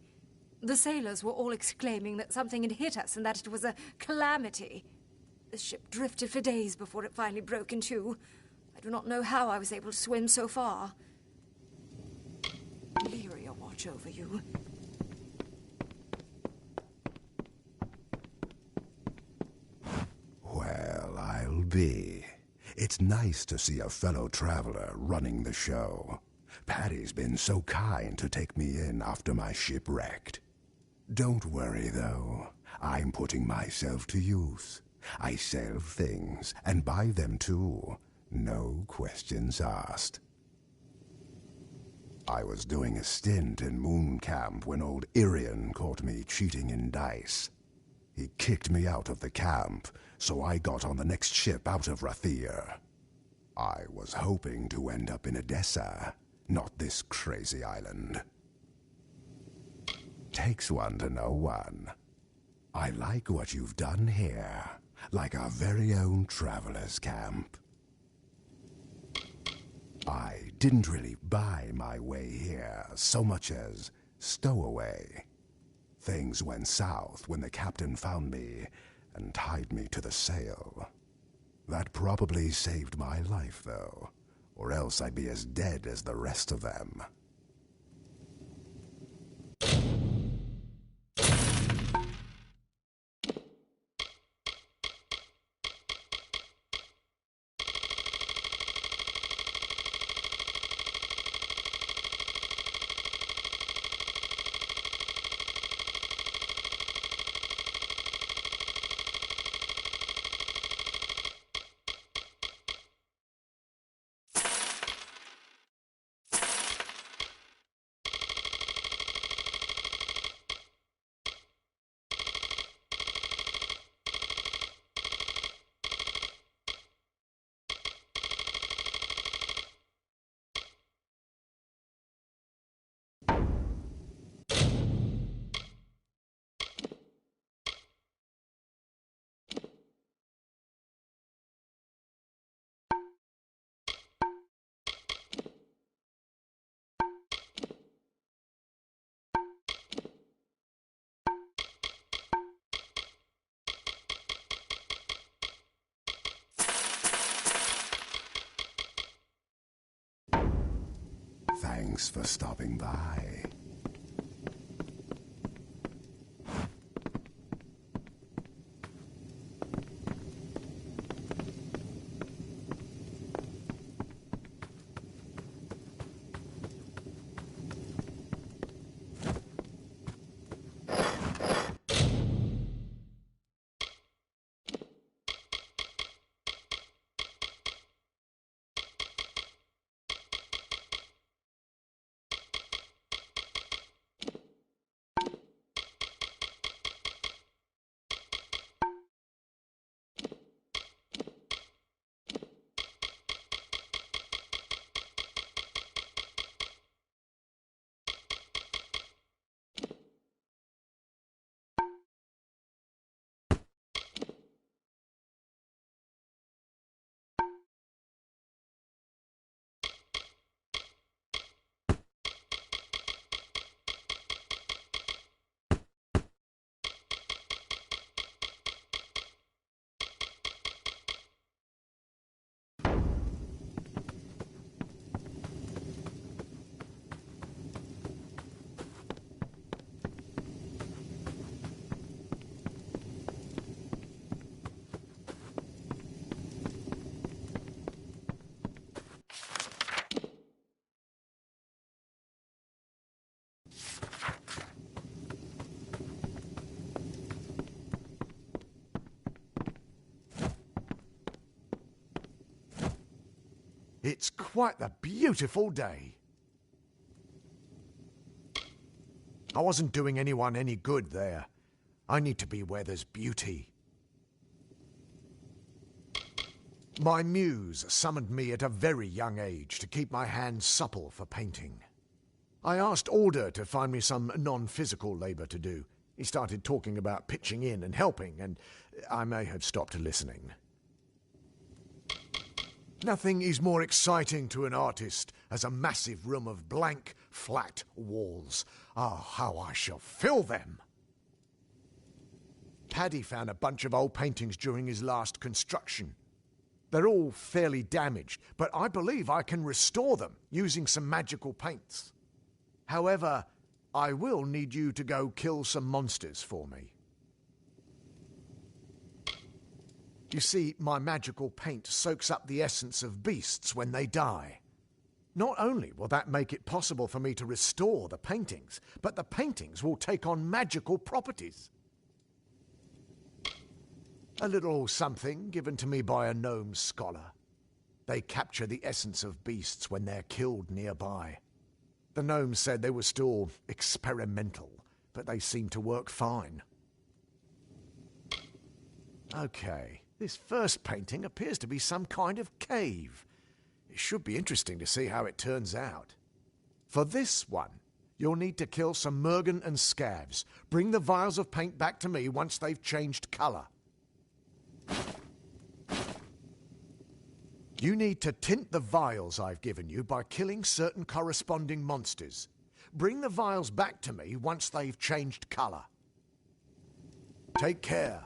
The sailors were all exclaiming that something had hit us and that it was a calamity. The ship drifted for days before it finally broke in two. I do not know how I was able to swim so far. Lyria watch over you. Well, I'll be. It's nice to see a fellow traveler running the show. Patty's been so kind to take me in after my ship wrecked. Don't worry, though. I'm putting myself to use. I sell things, and buy them too. No questions asked. I was doing a stint in Moon Camp when old Irian caught me cheating in dice. He kicked me out of the camp, so I got on the next ship out of Rathir. I was hoping to end up in Edessa, not this crazy island. Takes one to know one. I like what you've done here, like our very own traveler's camp. I didn't really buy my way here so much as stowaway. Things went south when the captain found me and tied me to the sail. That probably saved my life, though, or else I'd be as dead as the rest of them. Thanks for stopping by. It's quite the beautiful day. I wasn't doing anyone any good there. I need to be where there's beauty. My muse summoned me at a very young age to keep my hands supple for painting. I asked Alder to find me some non-physical labour to do. He started talking about pitching in and helping, and I may have stopped listening. Nothing is more exciting to an artist as a massive room of blank, flat walls. Ah, how I shall fill them! Paddy found a bunch of old paintings during his last construction. They're all fairly damaged, but I believe I can restore them using some magical paints. However, I will need you to go kill some monsters for me. You see, my magical paint soaks up the essence of beasts when they die. Not only will that make it possible for me to restore the paintings, but the paintings will take on magical properties. A little something given to me by a gnome scholar. They capture the essence of beasts when they're killed nearby. The gnomes said they were still experimental, but they seem to work fine. Okay, this first painting appears to be some kind of cave. It should be interesting to see how it turns out. For this one, you'll need to kill some mergen and scavs. Bring the vials of paint back to me once they've changed colour. You need to tint the vials I've given you by killing certain corresponding monsters. Bring the vials back to me once they've changed colour. Take care.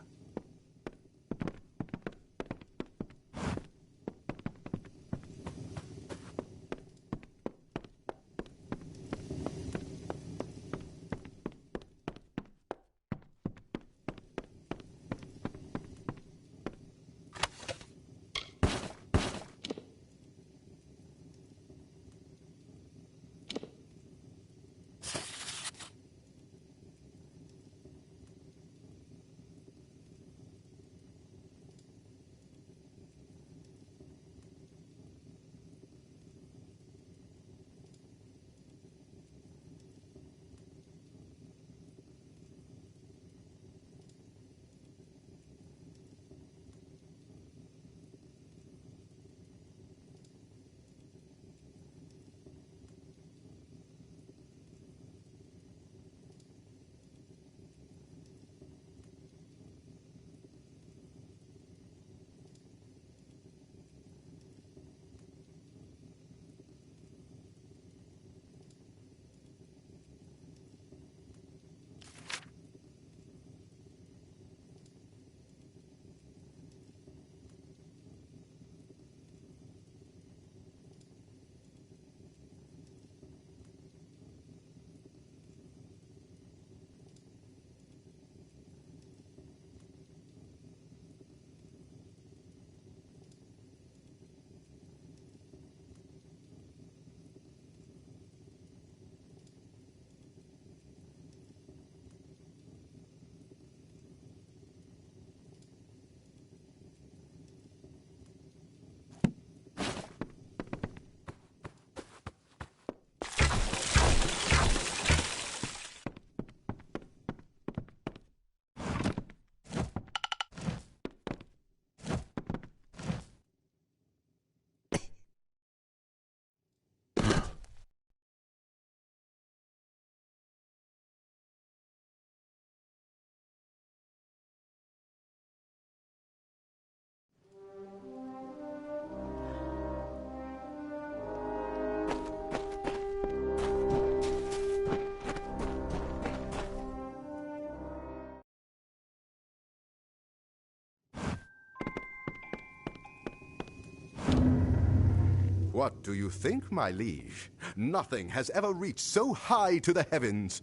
What do you think, my liege? Nothing has ever reached so high to the heavens.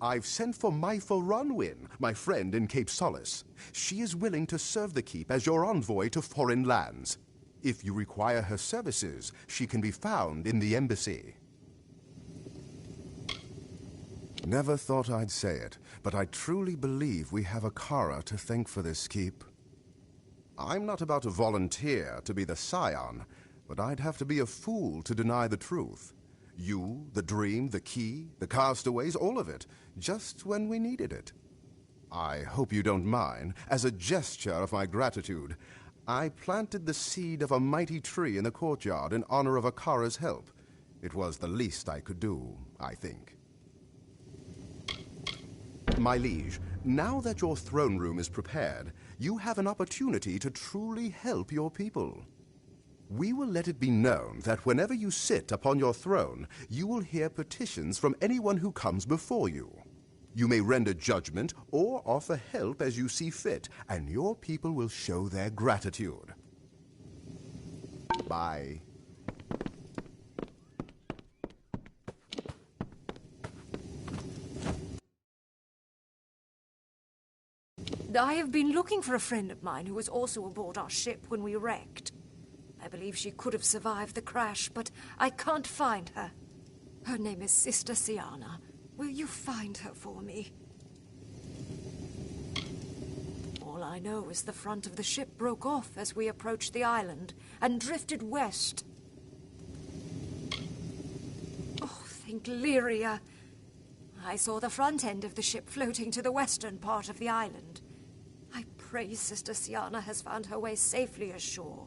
I've sent for Myfa Ronwyn, my friend in Cape Solace. She is willing to serve the keep as your envoy to foreign lands. If you require her services, she can be found in the embassy. Never thought I'd say it, but I truly believe we have a Kara to thank for this keep. I'm not about to volunteer to be the scion, but I'd have to be a fool to deny the truth. You, the dream, the key, the castaways, all of it, just when we needed it. I hope you don't mind. As a gesture of my gratitude, I planted the seed of a mighty tree in the courtyard in honor of Akara's help. It was the least I could do, I think. My liege, now that your throne room is prepared, you have an opportunity to truly help your people. We will let it be known that whenever you sit upon your throne, you will hear petitions from anyone who comes before you. You may render judgment or offer help as you see fit, and your people will show their gratitude. Bye. I have been looking for a friend of mine who was also aboard our ship when we wrecked. I believe she could have survived the crash, but I can't find her. Her name is Sister Siana. Will you find her for me? All I know is the front of the ship broke off as we approached the island and drifted west. Oh, think Lyria. I saw the front end of the ship floating to the western part of the island. I pray Sister Siana has found her way safely ashore.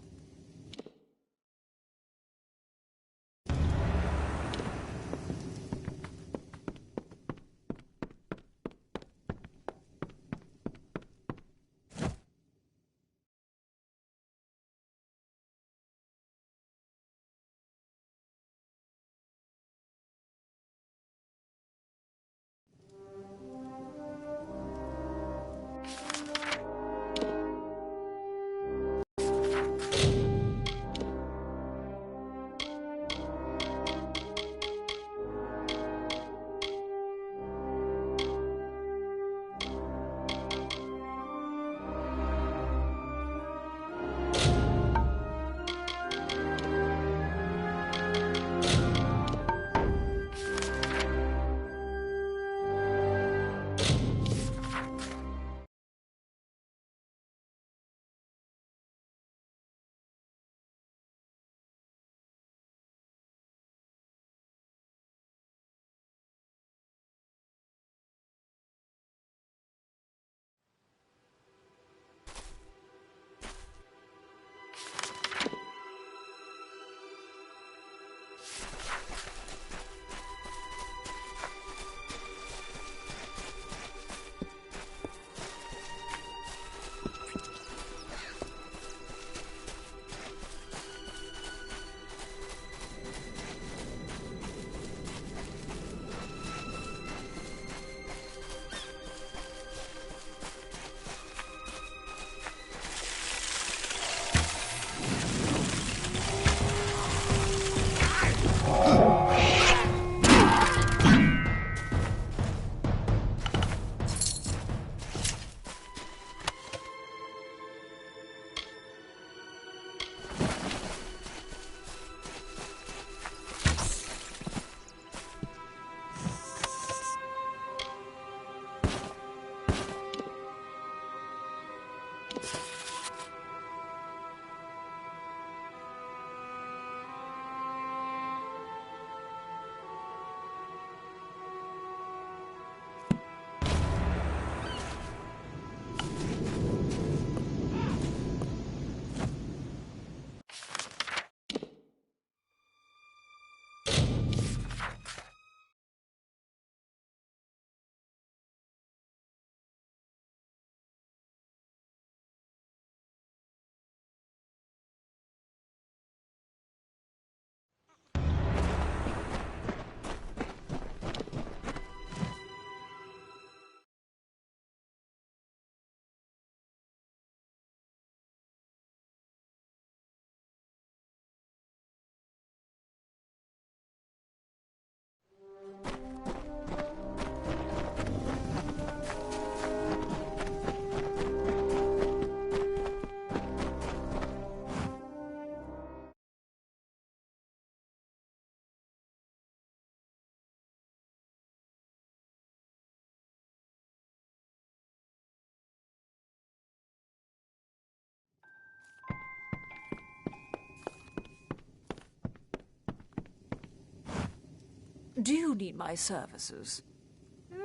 do need my services.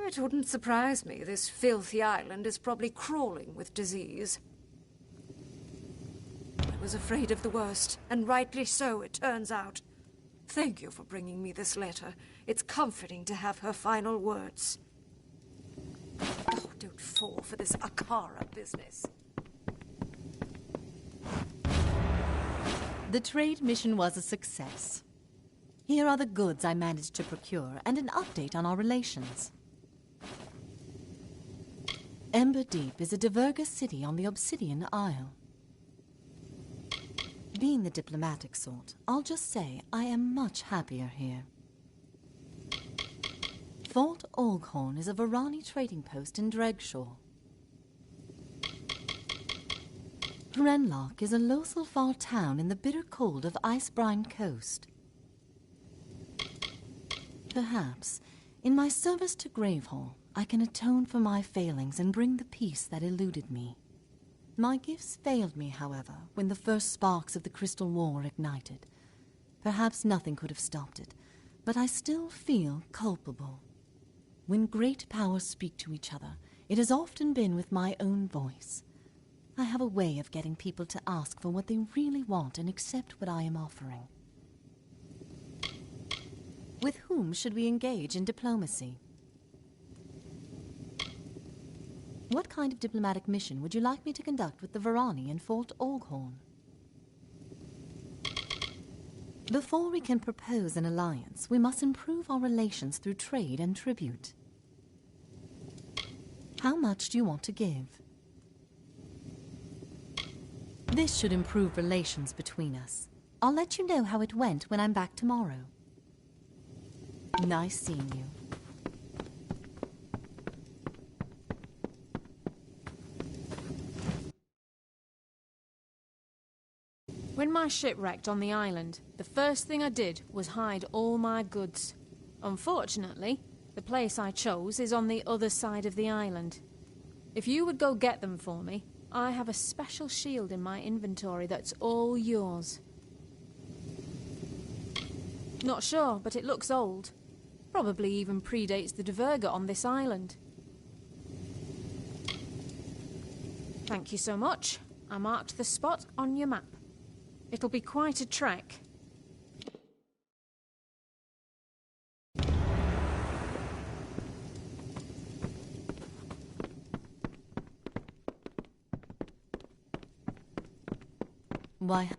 It wouldn't surprise me. This filthy island is probably crawling with disease. I was afraid of the worst, and rightly so, it turns out. Thank you for bringing me this letter. It's comforting to have her final words. Oh, don't fall for this Akara business. The trade mission was a success. Here are the goods I managed to procure and an update on our relations. Ember Deep is a Diverga city on the Obsidian Isle. Being the diplomatic sort, I'll just say I am much happier here. Fort Oghorn is a Varani trading post in Dregshaw. Renlock is a Lothal town in the bitter cold of Icebrine Coast. Perhaps, in my service to Gravehall, I can atone for my failings and bring the peace that eluded me. My gifts failed me, however, when the first sparks of the Crystal War ignited. Perhaps nothing could have stopped it, but I still feel culpable. When great powers speak to each other, it has often been with my own voice. I have a way of getting people to ask for what they really want and accept what I am offering. With whom should we engage in diplomacy? What kind of diplomatic mission would you like me to conduct with the Varani in Fort Oghorn? Before we can propose an alliance, we must improve our relations through trade and tribute. How much do you want to give? This should improve relations between us. I'll let you know how it went when I'm back tomorrow. Nice seeing you. When my ship wrecked on the island, the first thing I did was hide all my goods. Unfortunately, the place I chose is on the other side of the island. If you would go get them for me, I have a special shield in my inventory that's all yours. Not sure, but it looks old. Probably even predates the Diverga on this island. Thank you so much. I marked the spot on your map. It'll be quite a trek. Why?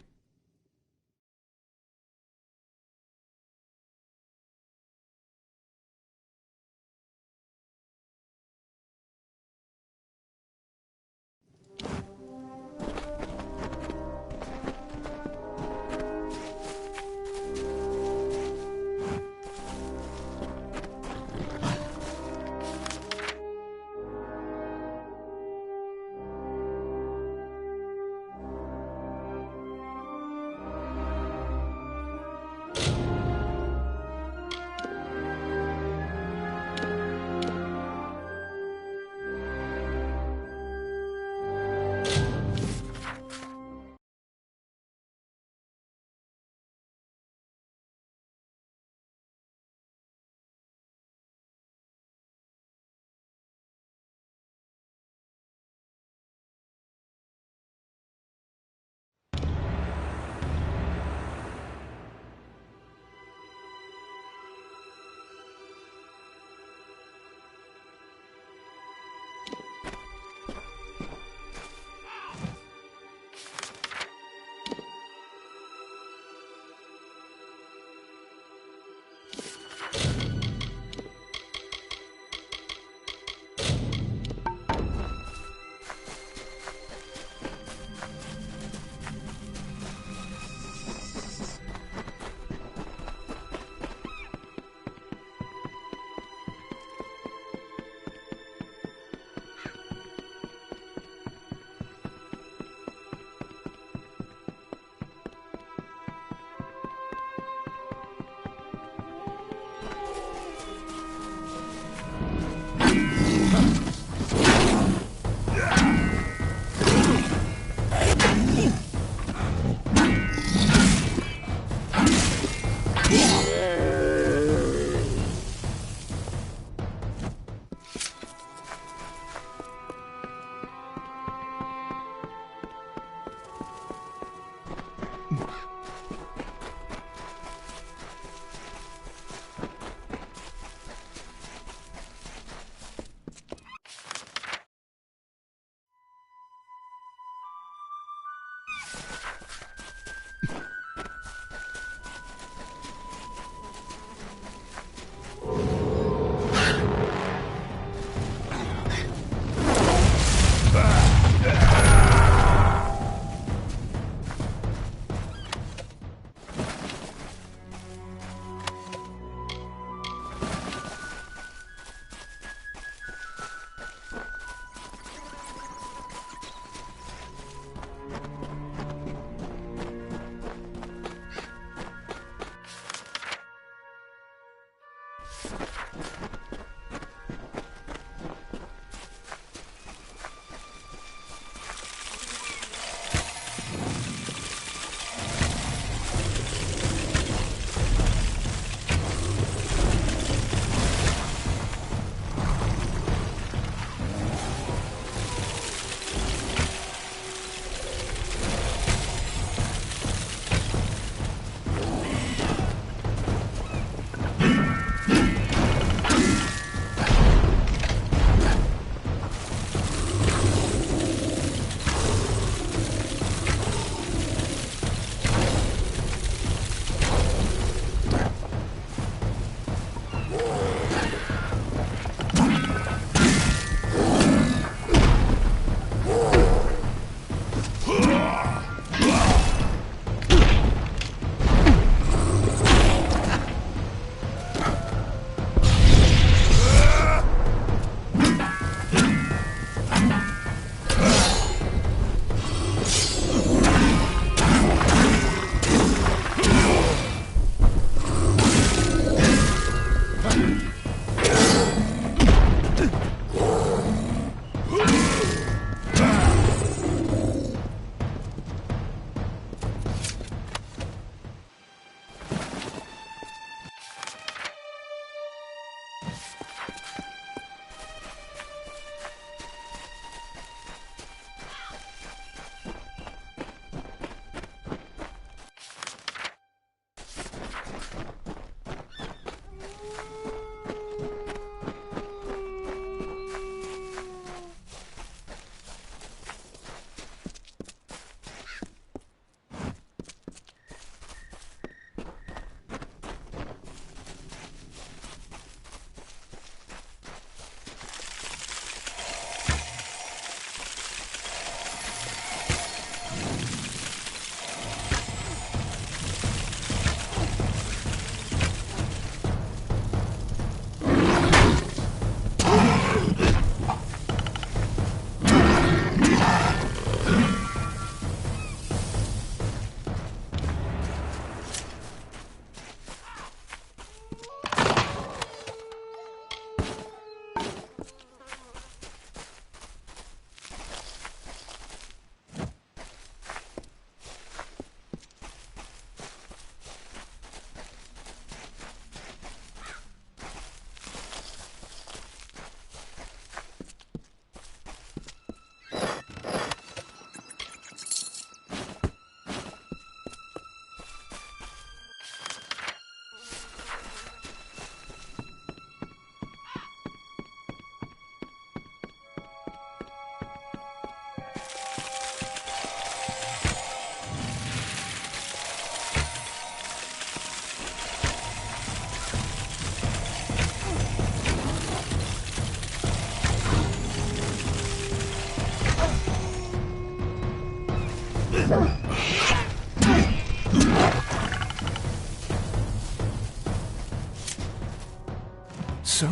So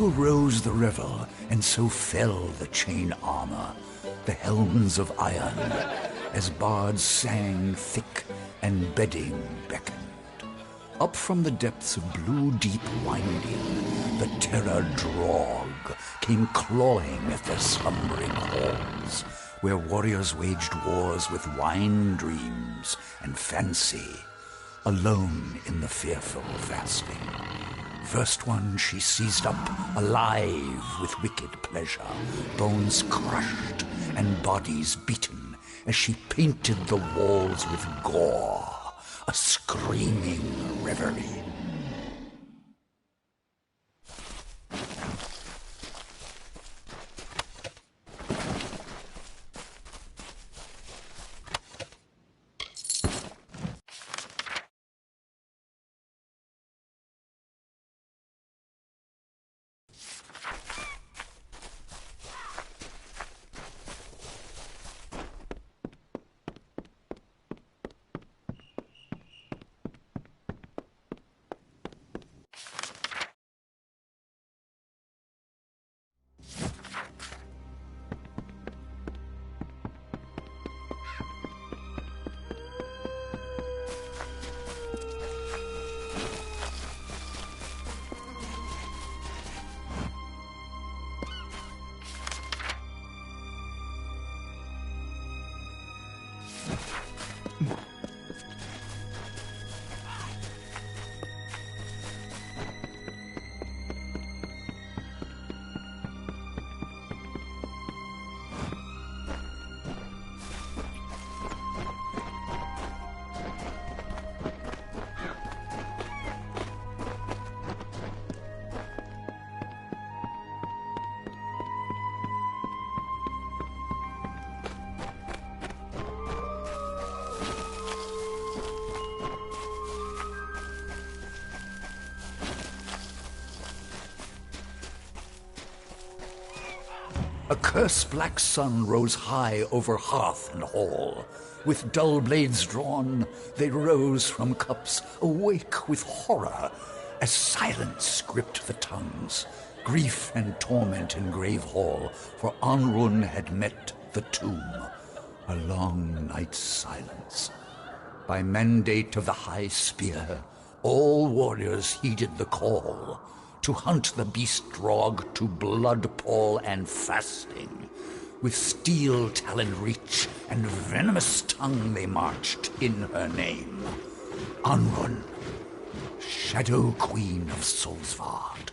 rose the revel, and so fell the chain armor, the helms of iron, as bards sang thick and bedding beckoned. Up from the depths of blue deep winding, the terror drog came clawing at their slumbering halls, where warriors waged wars with wine dreams and fancy, alone in the fearful fasting. First one she seized up, alive with wicked pleasure, bones crushed and bodies beaten, as she painted the walls with gore, a screaming reverie. A curse-black sun rose high over hearth and hall. With dull blades drawn, they rose from cups, awake with horror, as silence gripped the tongues, grief and torment in grave hall, for Anrun had met the tomb, a long night's silence. By mandate of the High Spear, all warriors heeded the call, to hunt the beast drog to blood pall and fasting. With steel-taloned reach and venomous tongue they marched in her name. Anrun, Shadow Queen of Solsvard.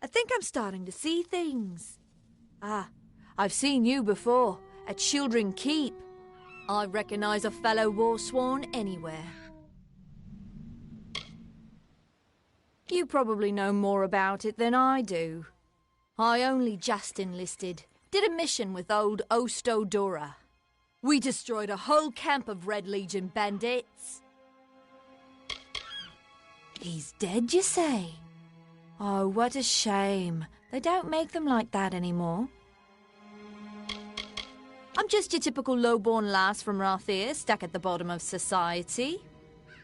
I think I'm starting to see things. Ah, I've seen you before, at Children Keep. I recognize a fellow Warsworn anywhere. You probably know more about it than I do. I only just enlisted. Did a mission with old Ostodora. We destroyed a whole camp of Red Legion bandits. He's dead, you say? Oh, what a shame. They don't make them like that anymore. I'm just your typical low-born lass from Rathir, stuck at the bottom of society.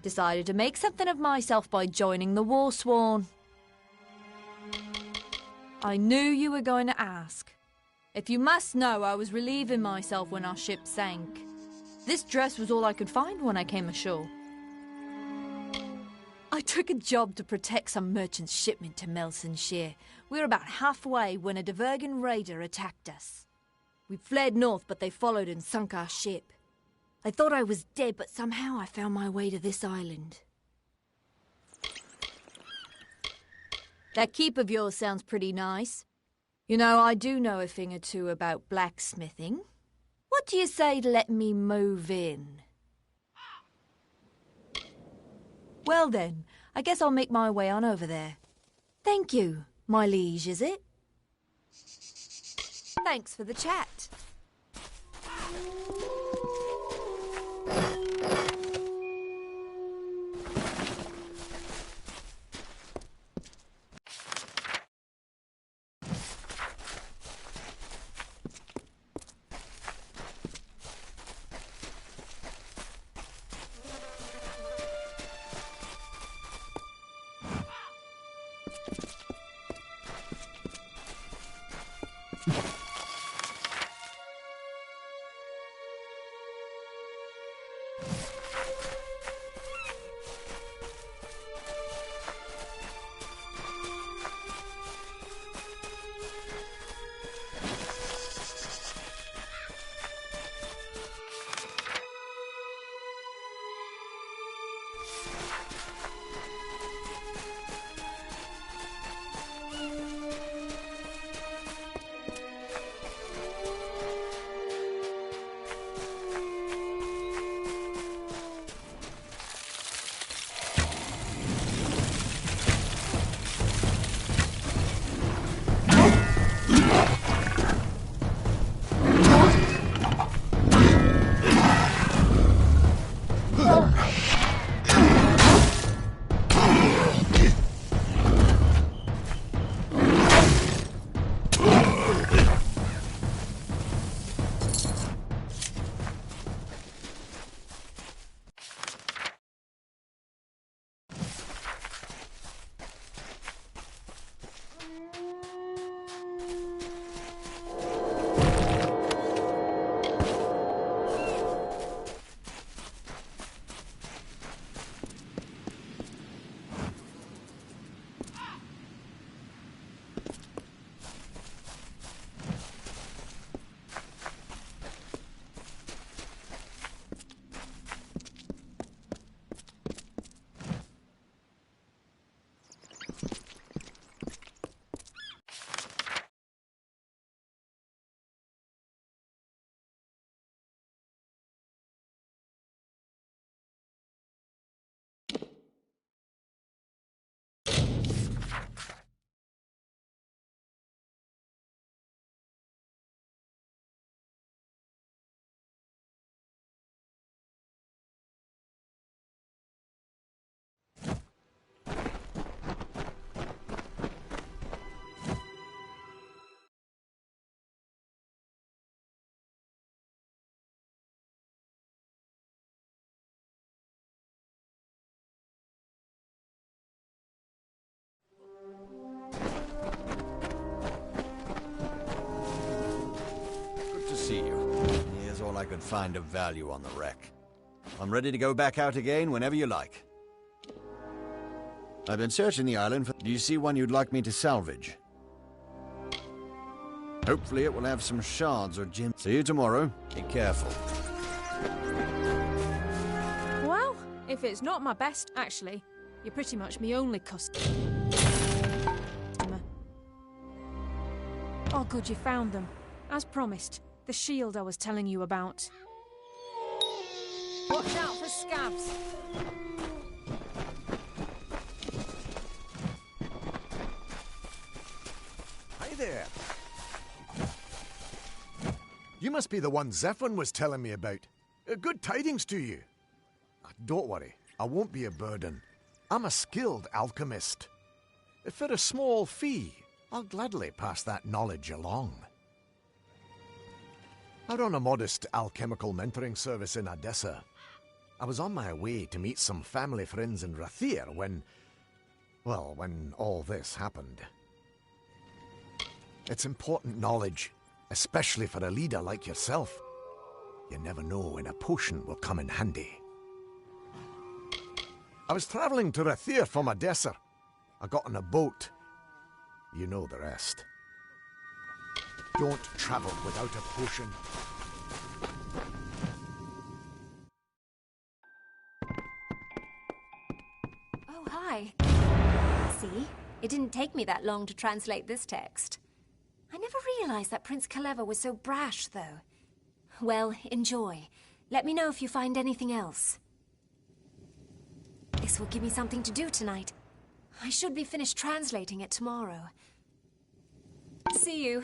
Decided to make something of myself by joining the Warsworn. I knew you were going to ask. If you must know, I was relieving myself when our ship sank. This dress was all I could find when I came ashore. I took a job to protect some merchant's shipment to Melsonshire. We were about halfway when a Divergan raider attacked us. We fled north, but they followed and sunk our ship. They thought I was dead, but somehow I found my way to this island. That keep of yours sounds pretty nice. You know, I do know a thing or two about blacksmithing. What do you say to let me move in? Well then, I guess I'll make my way on over there. Thank you, my liege, is it? Thanks for the chat. See you. Here's all I could find of value on the wreck. I'm ready to go back out again whenever you like. I've been searching the island for... Do you see one you'd like me to salvage? Hopefully it will have some shards or gems. See you tomorrow. Be careful. Well, if it's not my best... Actually, you're pretty much my only customer. Oh, good, you found them. As promised. The shield I was telling you about. Watch out for scabs. Hi there. You must be the one Zephyr was telling me about. Good tidings to you. Don't worry, I won't be a burden. I'm a skilled alchemist. For a small fee, I'll gladly pass that knowledge along. I run a modest alchemical mentoring service in Odessa. I was on my way to meet some family friends in Rathir when all this happened. It's important knowledge, especially for a leader like yourself. You never know when a potion will come in handy. I was traveling to Rathir from Odessa. I got on a boat. You know the rest. Don't travel without a potion. Oh, hi. See? It didn't take me that long to translate this text. I never realized that Prince Kaleva was so brash, though. Well, enjoy. Let me know if you find anything else. This will give me something to do tonight. I should be finished translating it tomorrow. See you.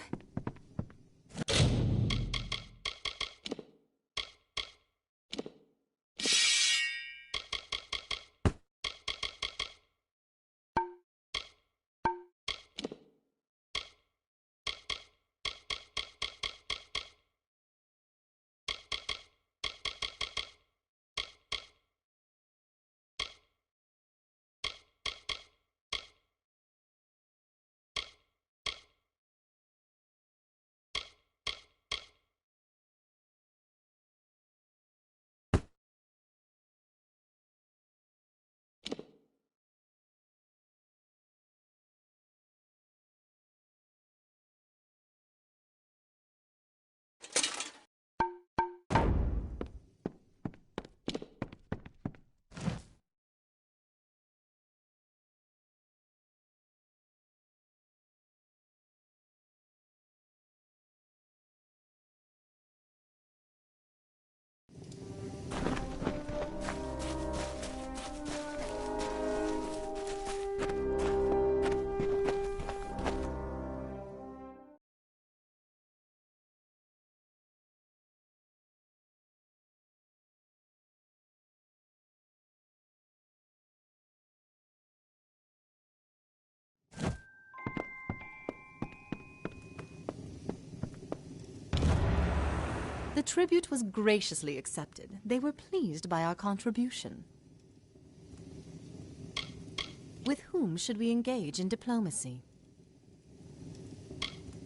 The tribute was graciously accepted. They were pleased by our contribution. With whom should we engage in diplomacy?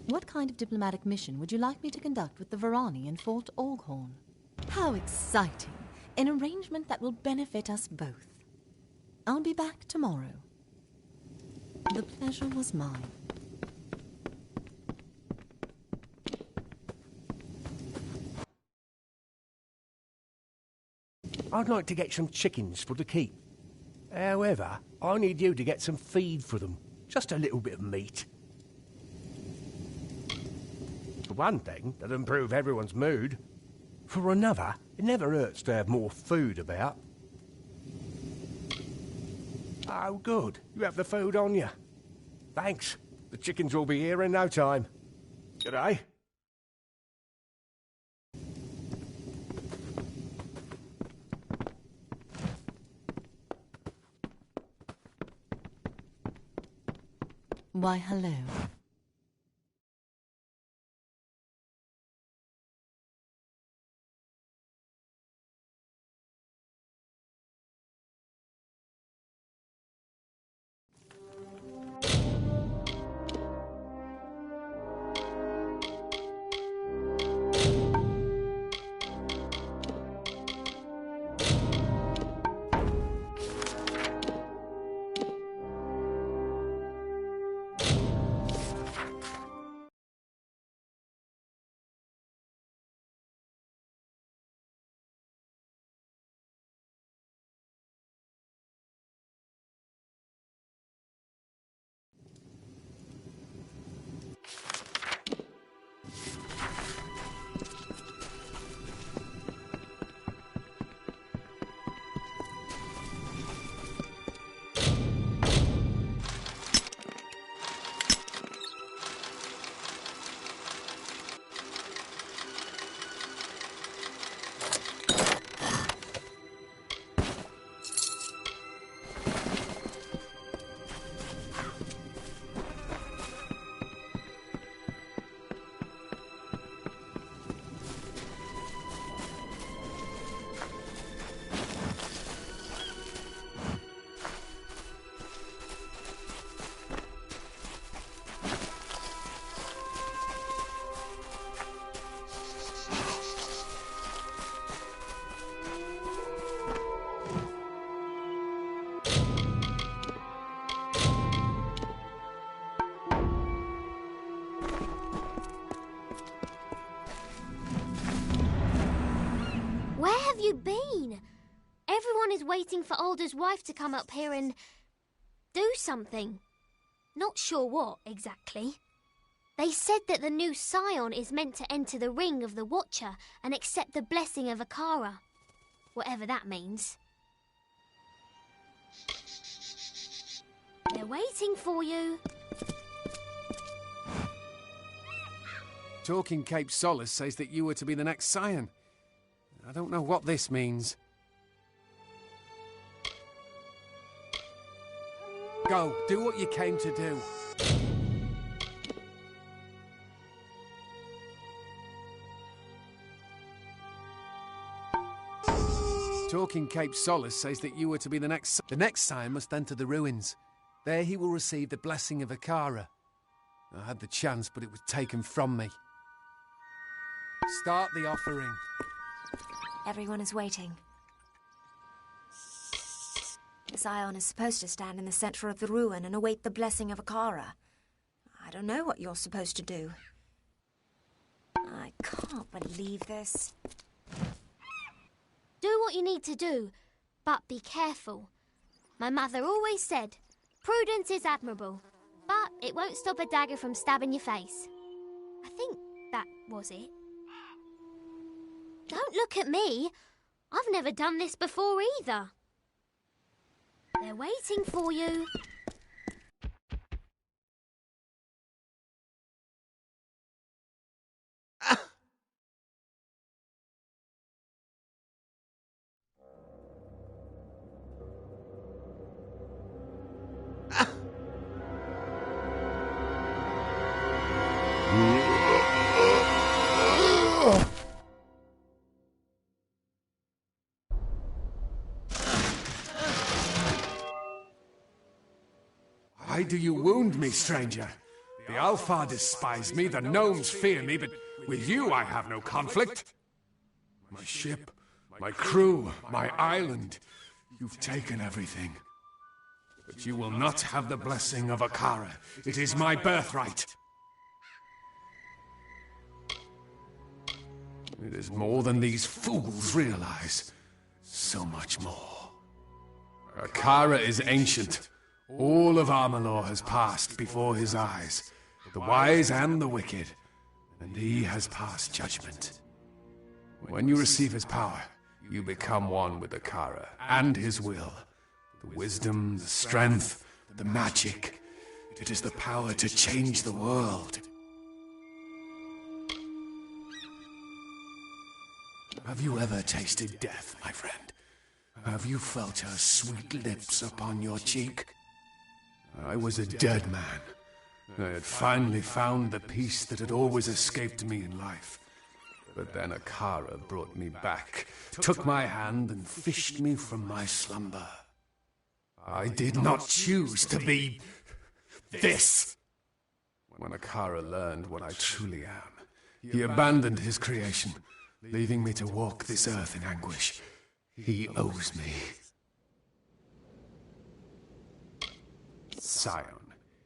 What kind of diplomatic mission would you like me to conduct with the Varani in Fort Oghorn? How exciting! An arrangement that will benefit us both. I'll be back tomorrow. The pleasure was mine. I'd like to get some chickens for the keep. However, I need you to get some feed for them. Just a little bit of meat. For one thing, that'll improve everyone's mood. For another, it never hurts to have more food about. Oh, good. You have the food on you. Thanks. The chickens will be here in no time. Good day. Why, hello. You been? Everyone is waiting for Alder's wife to come up here and do something. Not sure what, exactly. They said that the new scion is meant to enter the ring of the Watcher and accept the blessing of Akara. Whatever that means. They're waiting for you. Talking Cape Solace says that you were to be the next Scion. I don't know what this means. Go, do what you came to do. Talking Cape Solace says that you were to be the next Scion must enter the ruins. There he will receive the blessing of Akara. I had the chance, but it was taken from me. Start the offering. Everyone is waiting. The Scion is supposed to stand in the center of the ruin and await the blessing of Akara. I don't know what you're supposed to do. I can't believe this. Do what you need to do, but be careful. My mother always said, prudence is admirable, but it won't stop a dagger from stabbing your face. I think that was it. Don't look at me. I've never done this before either. They're waiting for you. Why do you wound me, stranger? The Alpha despise me, the gnomes fear me, but with you I have no conflict. My ship, my crew, my island, you've taken everything. But you will not have the blessing of Akara. It is my birthright. It is more than these fools realize. So much more. Akara is ancient. All of Armalor has passed before his eyes, the wise and the wicked, and he has passed judgment. When you receive his power, you become one with Akara and his will. The wisdom, the strength, the magic. It is the power to change the world. Have you ever tasted death, my friend? Have you felt her sweet lips upon your cheek? I was a dead man. I had finally found the peace that had always escaped me in life. But then Akara brought me back, took my hand and fished me from my slumber. I did not choose to be this. When Akara learned what I truly am, he abandoned his creation, leaving me to walk this earth in anguish. He owes me. Scion.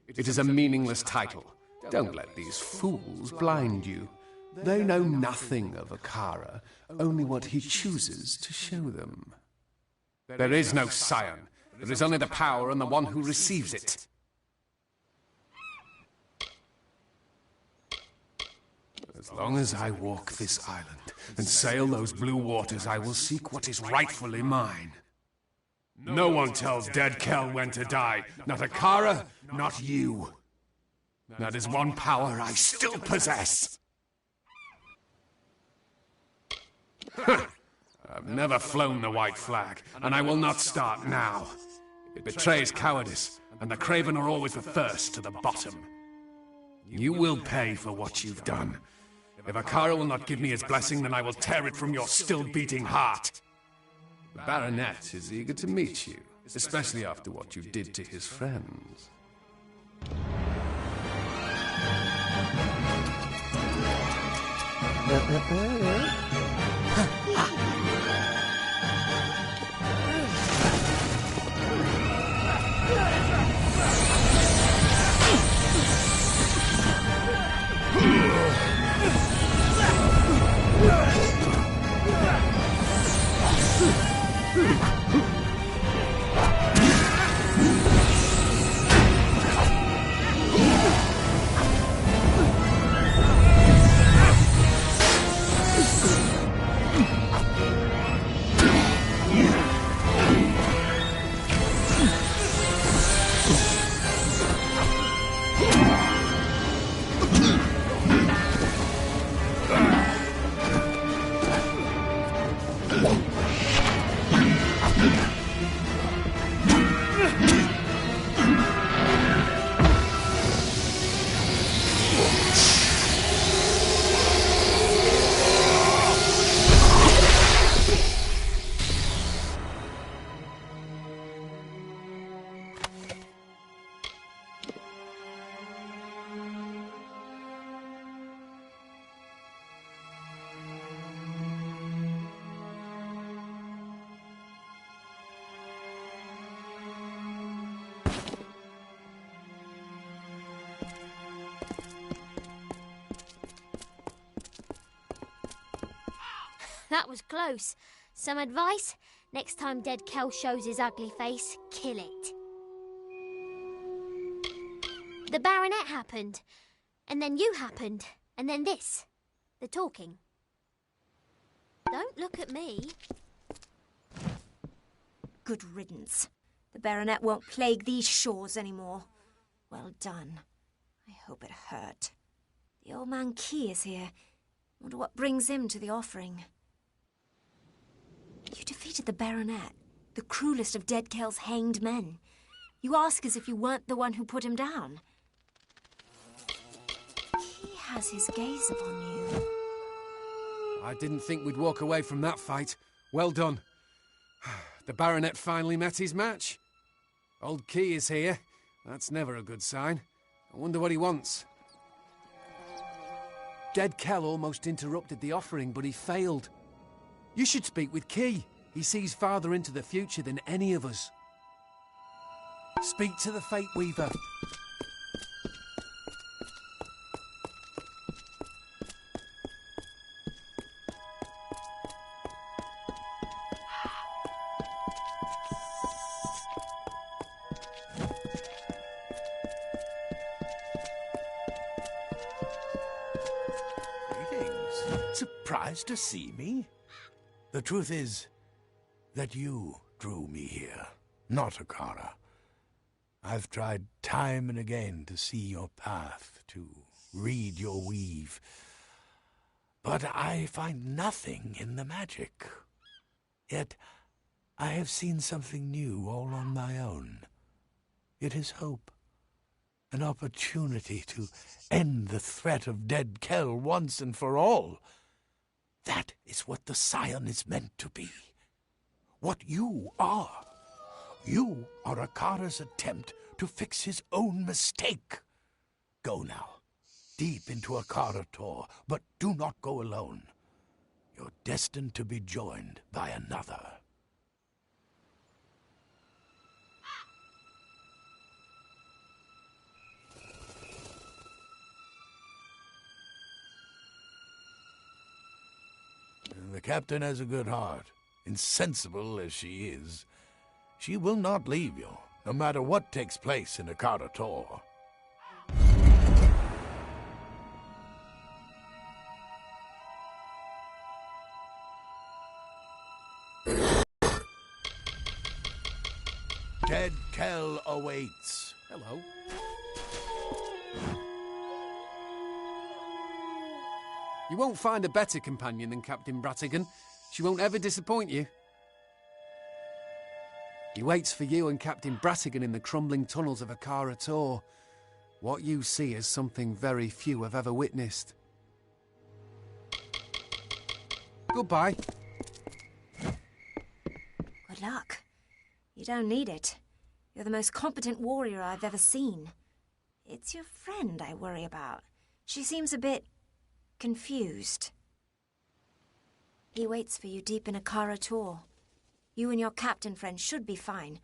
It is a meaningless title. Don't let these fools blind you. They know nothing of Akara, only what he chooses to show them. There is no Scion. There is only the power and the one who receives it. As long as I walk this island and sail those blue waters, I will seek what is rightfully mine. No one tells dead Kel when to die. Not Akara, not you. That is one power I still possess. I've never flown the white flag, and I will not start now. It betrays cowardice, and the craven are always the first to the bottom. You will pay for what you've done. If Akara will not give me his blessing, then I will tear it from your still-beating heart. The Baronet is eager to meet you, especially after what you did to his friends. that was close. Some advice? Next time Dead Kel shows his ugly face, kill it. The Baronet happened. And then you happened. And then this. The talking. Don't look at me. Good riddance. The Baronet won't plague these shores anymore. Well done. I hope it hurt. The old man Key is here. Wonder what brings him to the offering. You defeated the Baronet, the cruelest of Dead Kel's hanged men. You ask as if you weren't the one who put him down. He has his gaze upon you. I didn't think we'd walk away from that fight. Well done. The Baronet finally met his match. Old Key is here. That's never a good sign. I wonder what he wants. Dead Kel almost interrupted the offering, but he failed. You should speak with Key. He sees farther into the future than any of us. Speak to the Fate Weaver. Surprised to see me? The truth is that you drew me here, not Akara. I've tried time and again to see your path, to read your weave, but I find nothing in the magic. Yet I have seen something new all on my own. It is hope, an opportunity to end the threat of Dead Kel once and for all. That is what the Scion is meant to be. What you are. You are Akara's attempt to fix his own mistake. Go now, deep into Akara Tor, but do not go alone. You're destined to be joined by another. The captain has a good heart. Insensible as she is, she will not leave you, no matter what takes place in Akara Tor. Dead Kel awaits. Hello. You won't find a better companion than Captain Bratigan. She won't ever disappoint you. He waits for you and Captain Bratigan in the crumbling tunnels of Akara Tor. What you see is something very few have ever witnessed. Goodbye. Good luck. You don't need it. You're the most competent warrior I've ever seen. It's your friend I worry about. She seems a bit confused. He waits for you deep in Akara Tor. You and your captain friend should be fine.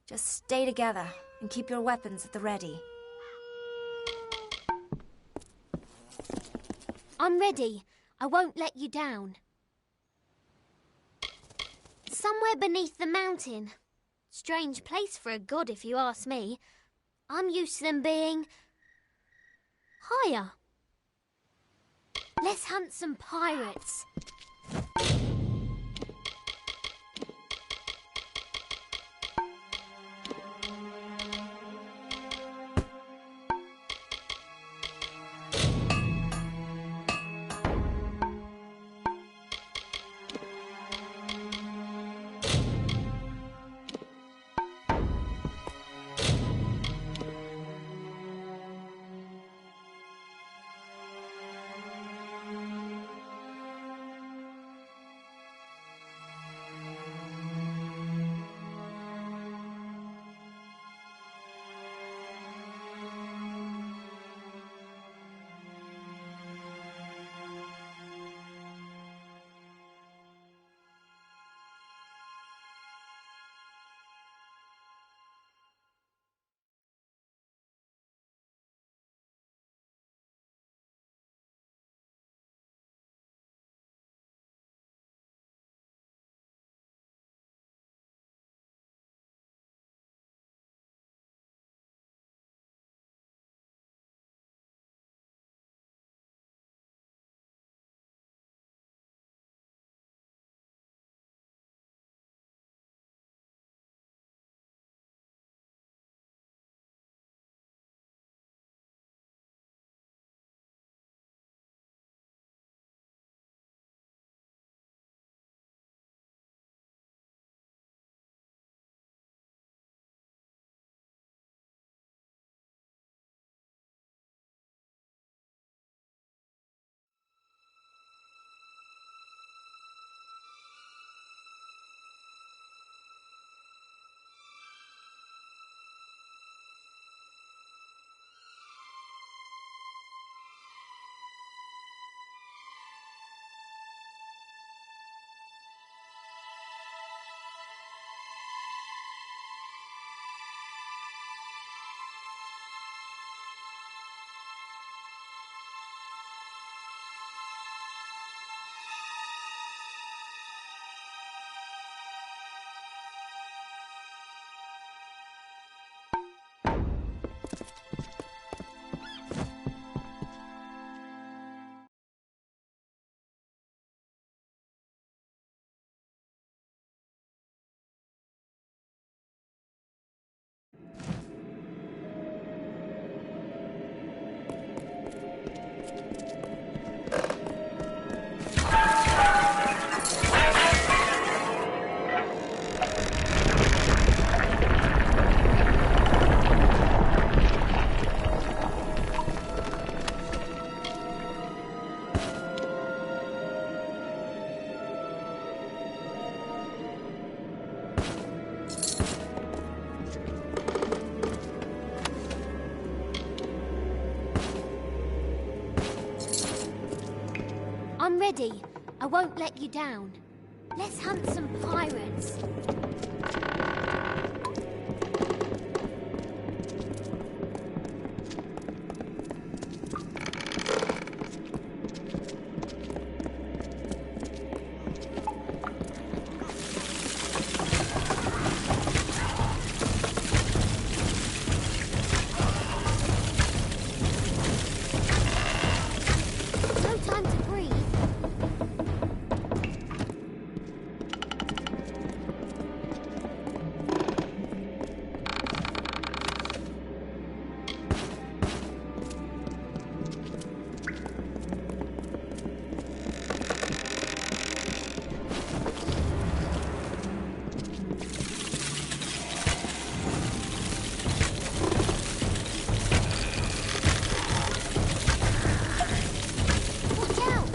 Just stay together and keep your weapons at the ready. I'm ready. I won't let you down. Somewhere beneath the mountain. Strange place for a god, if you ask me. I'm used to them being higher. Let's hunt some pirates. I'm ready. I won't let you down. Let's hunt some pirates. No time to breathe. Watch out!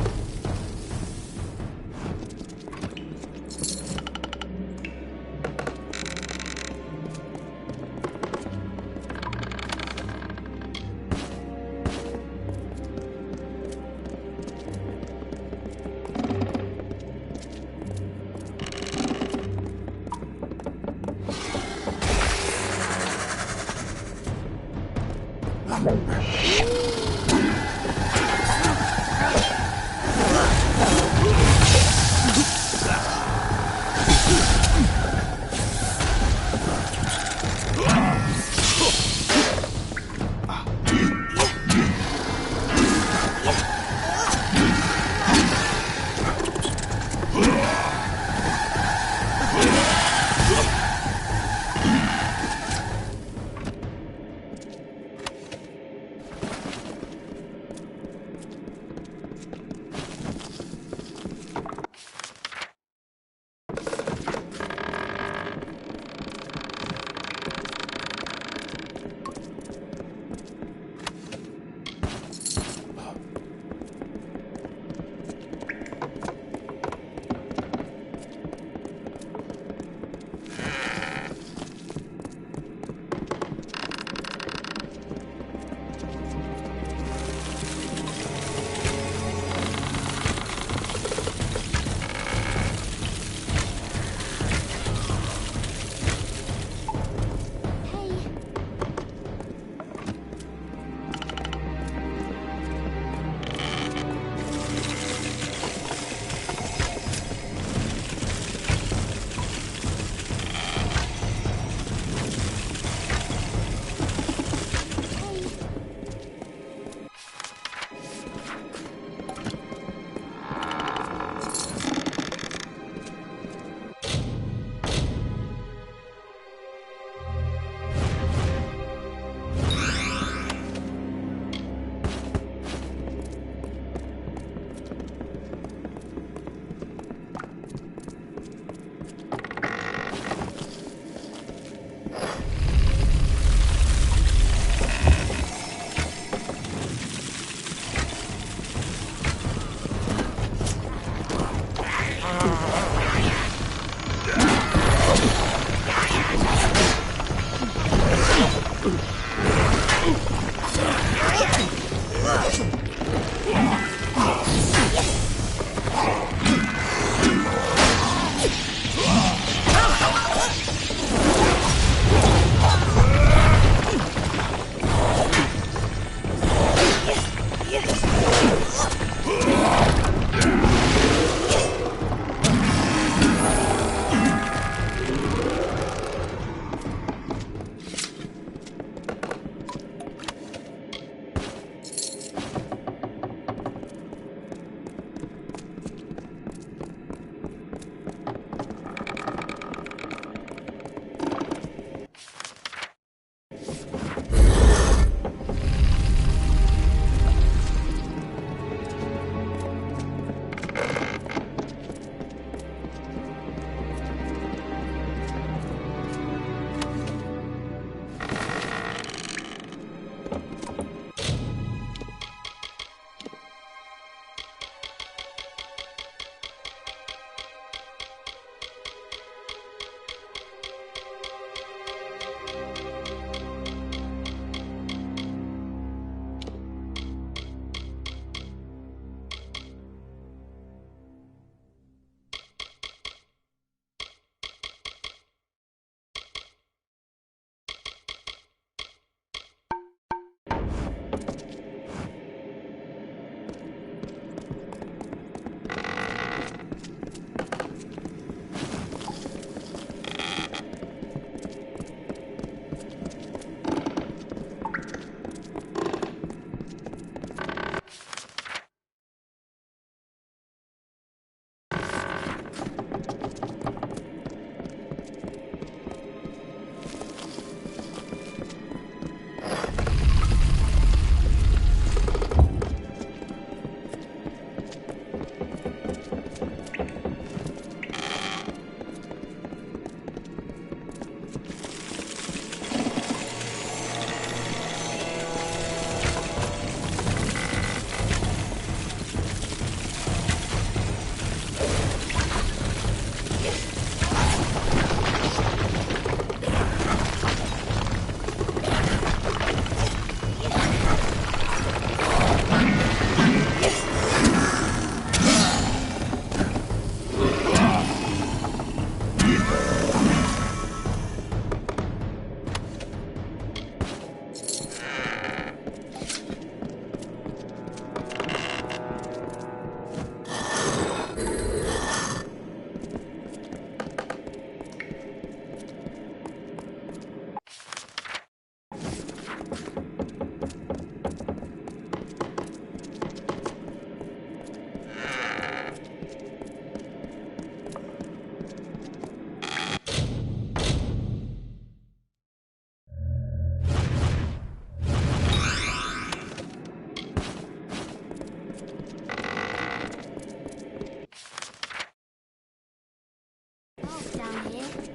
down here.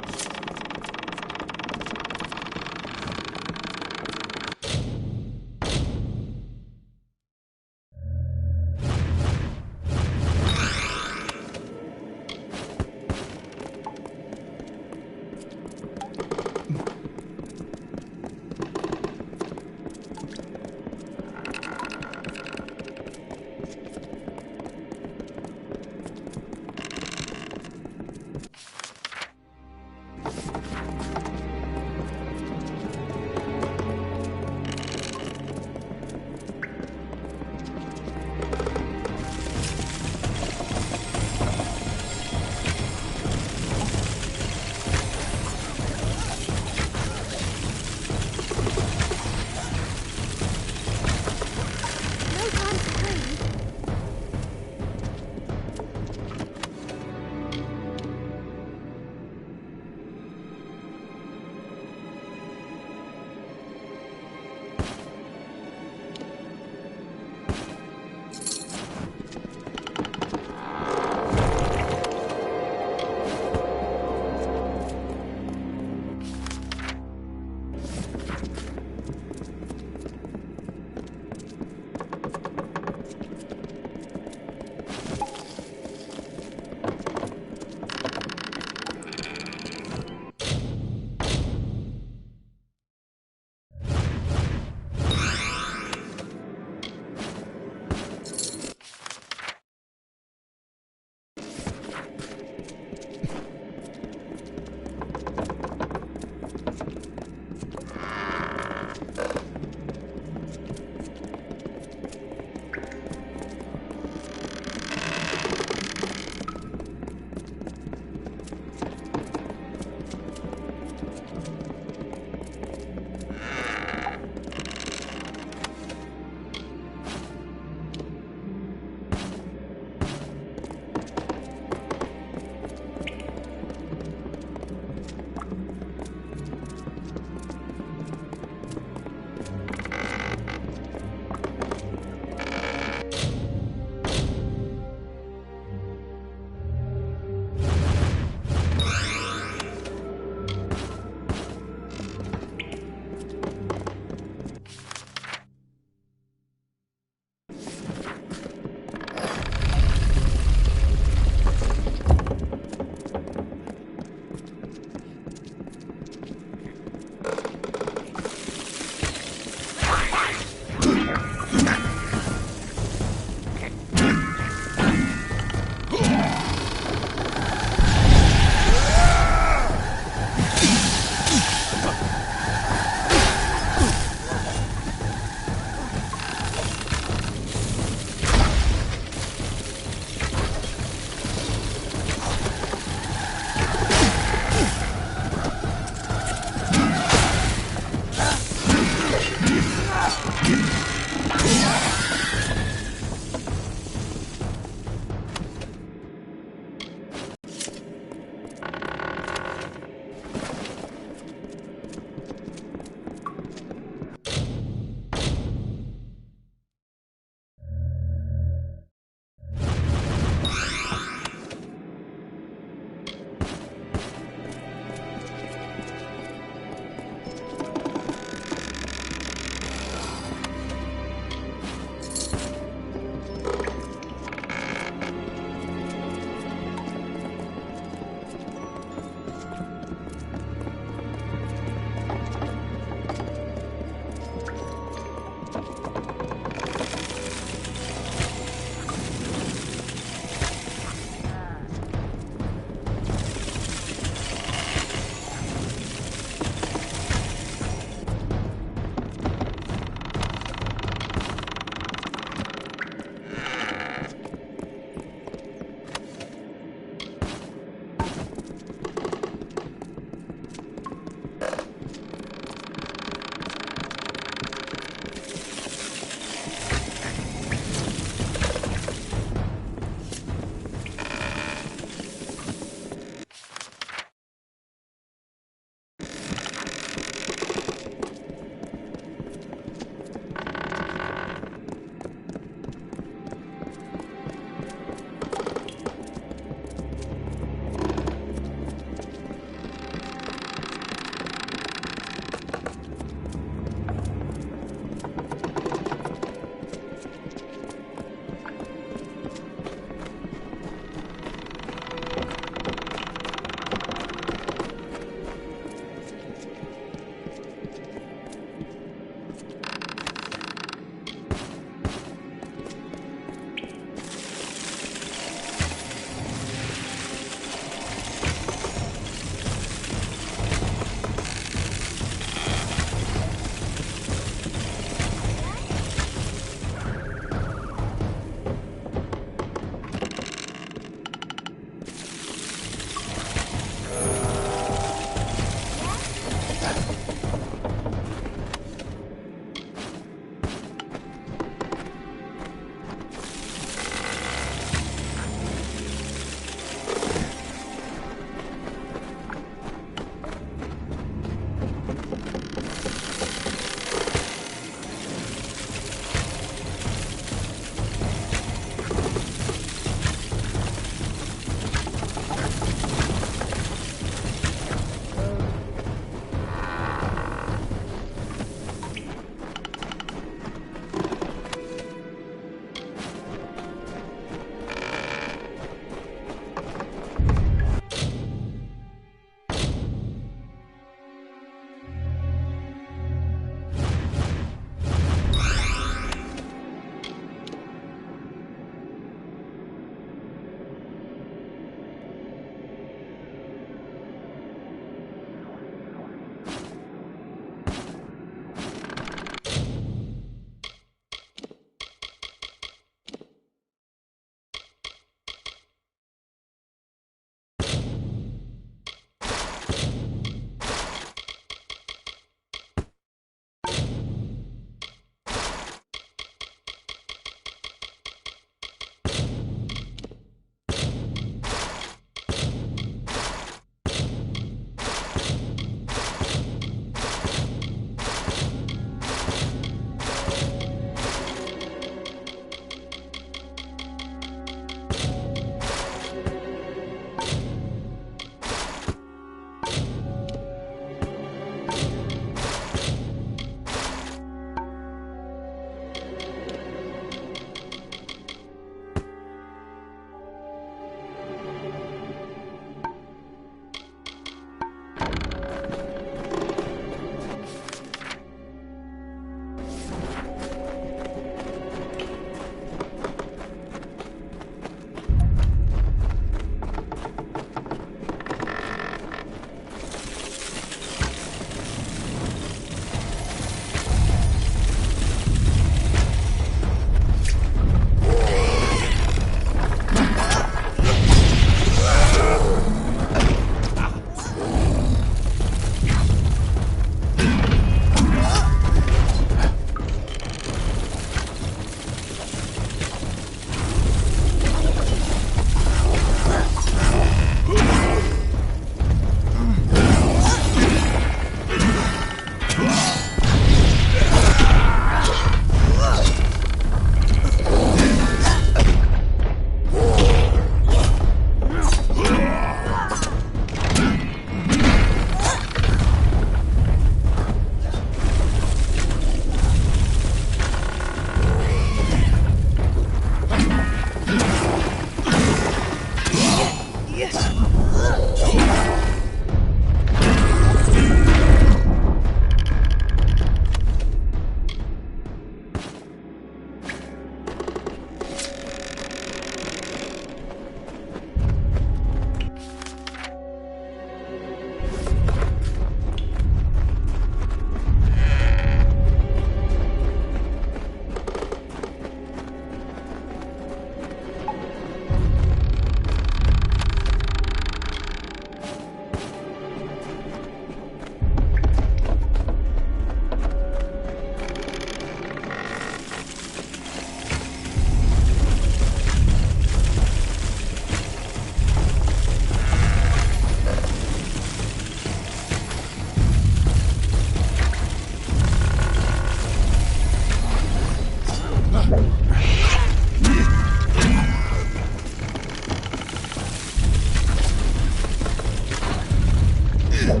Watch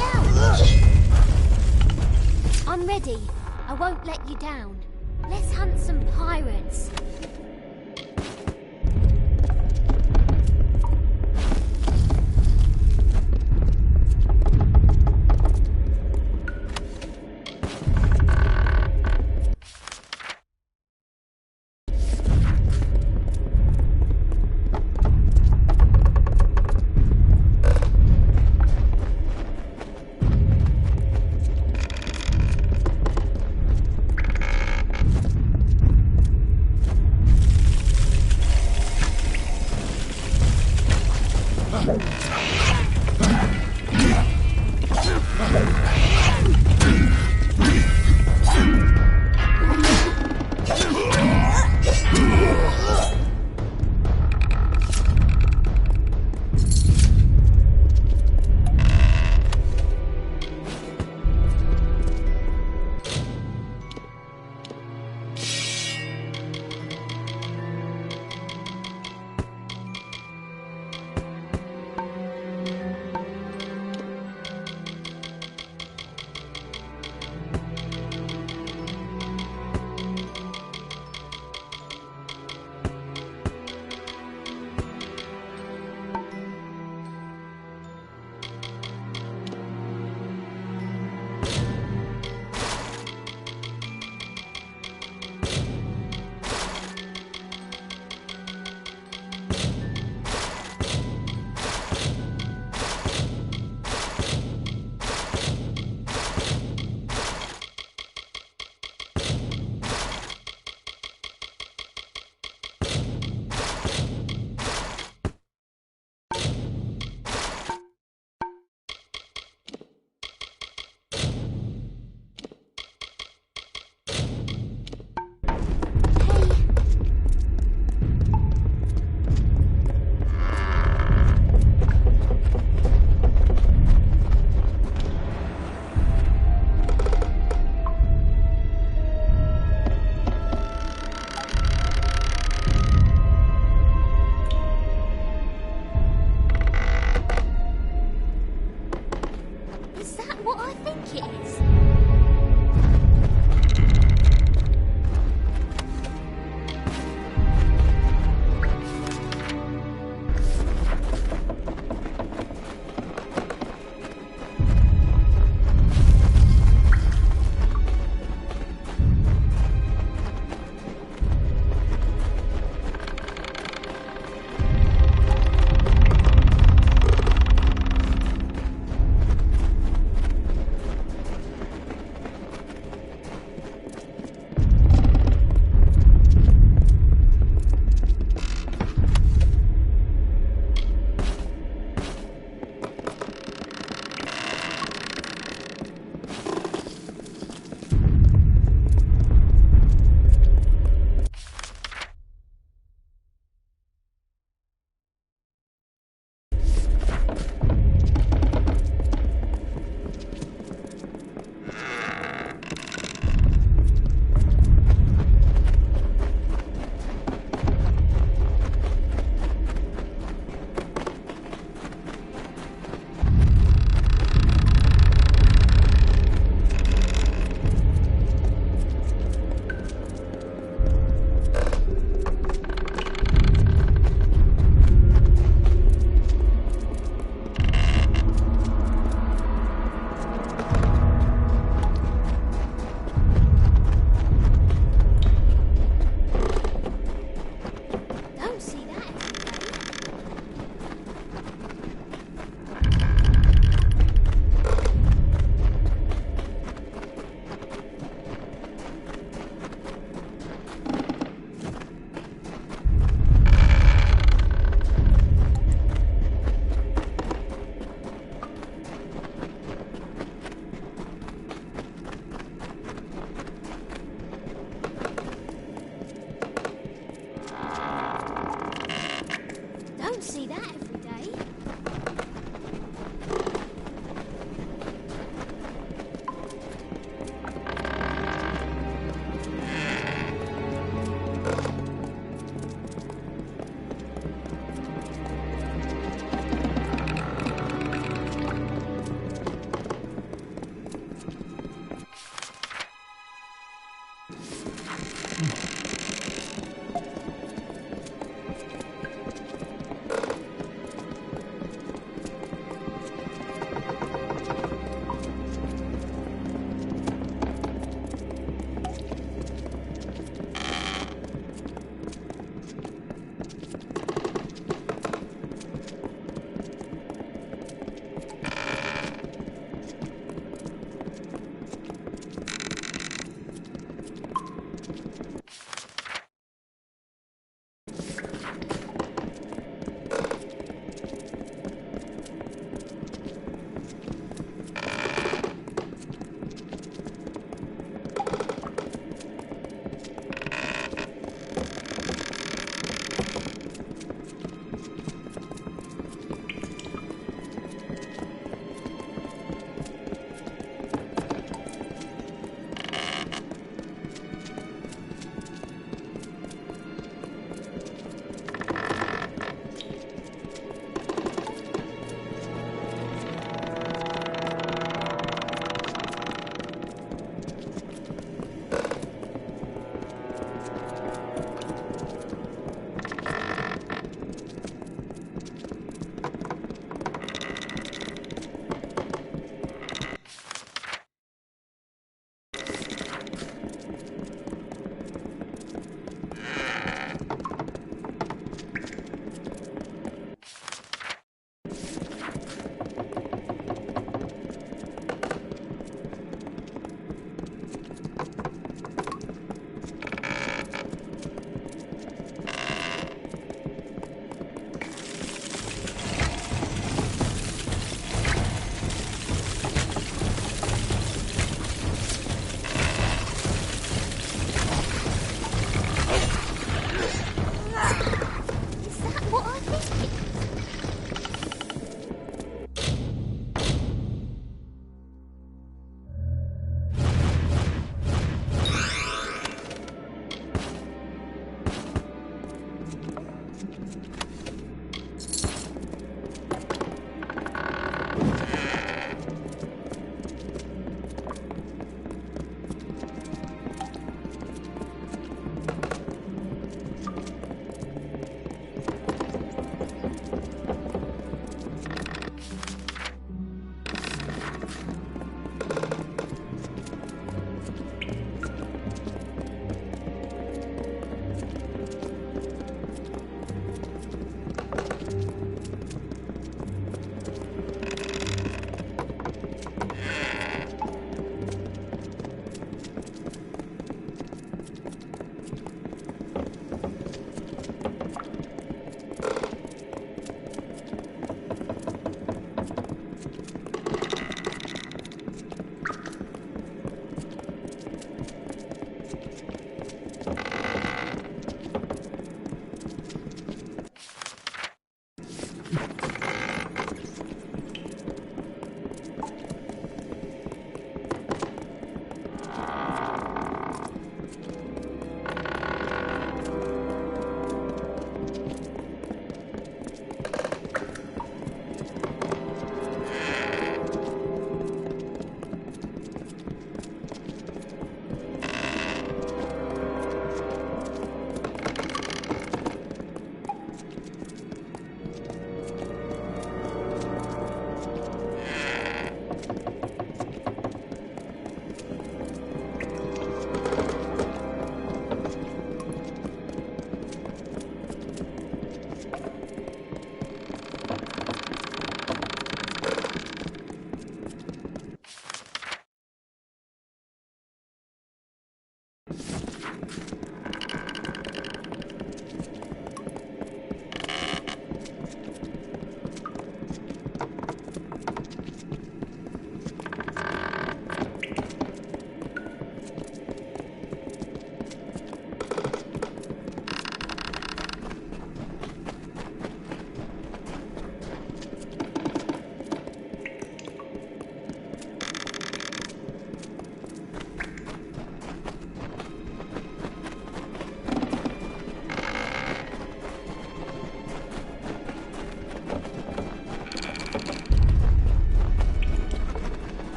out! I'm ready. I won't let you down. Let's hunt some pirates.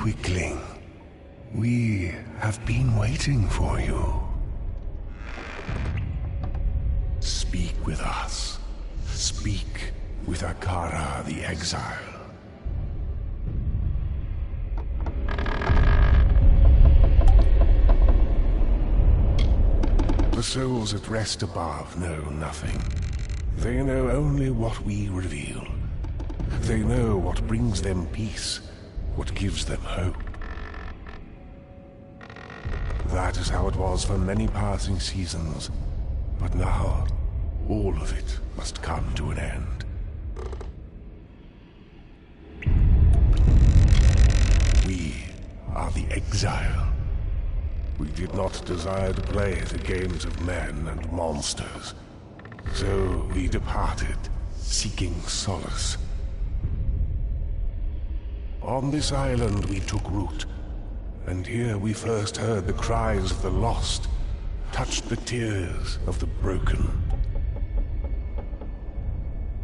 Quickling, we have been waiting for you. Speak with us. Speak with Akara the Exile. The souls at rest above know nothing. They know only what we reveal. They know what brings them peace, what gives them hope. That is how it was for many passing seasons. But now, all of it must come to an end. We are the Exile. We did not desire to play the games of men and monsters. So we departed, seeking solace. On this island we took root, and here we first heard the cries of the lost, touched the tears of the broken.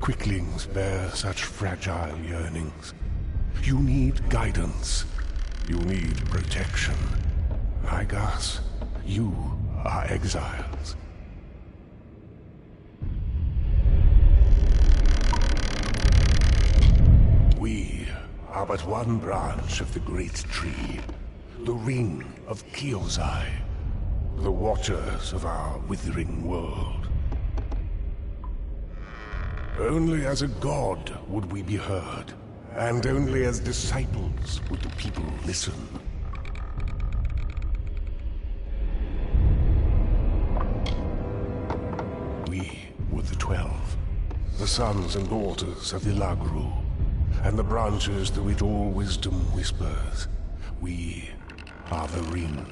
Quicklings bear such fragile yearnings. You need guidance. You need protection. Like us, you are exiles. We are but one branch of the great tree, the ring of KoA, the watchers of our withering world. Only as a god would we be heard, and only as disciples would the people listen. We were the 12, the sons and daughters of Ilagru, and the branches through which all wisdom whispers. We are the ring.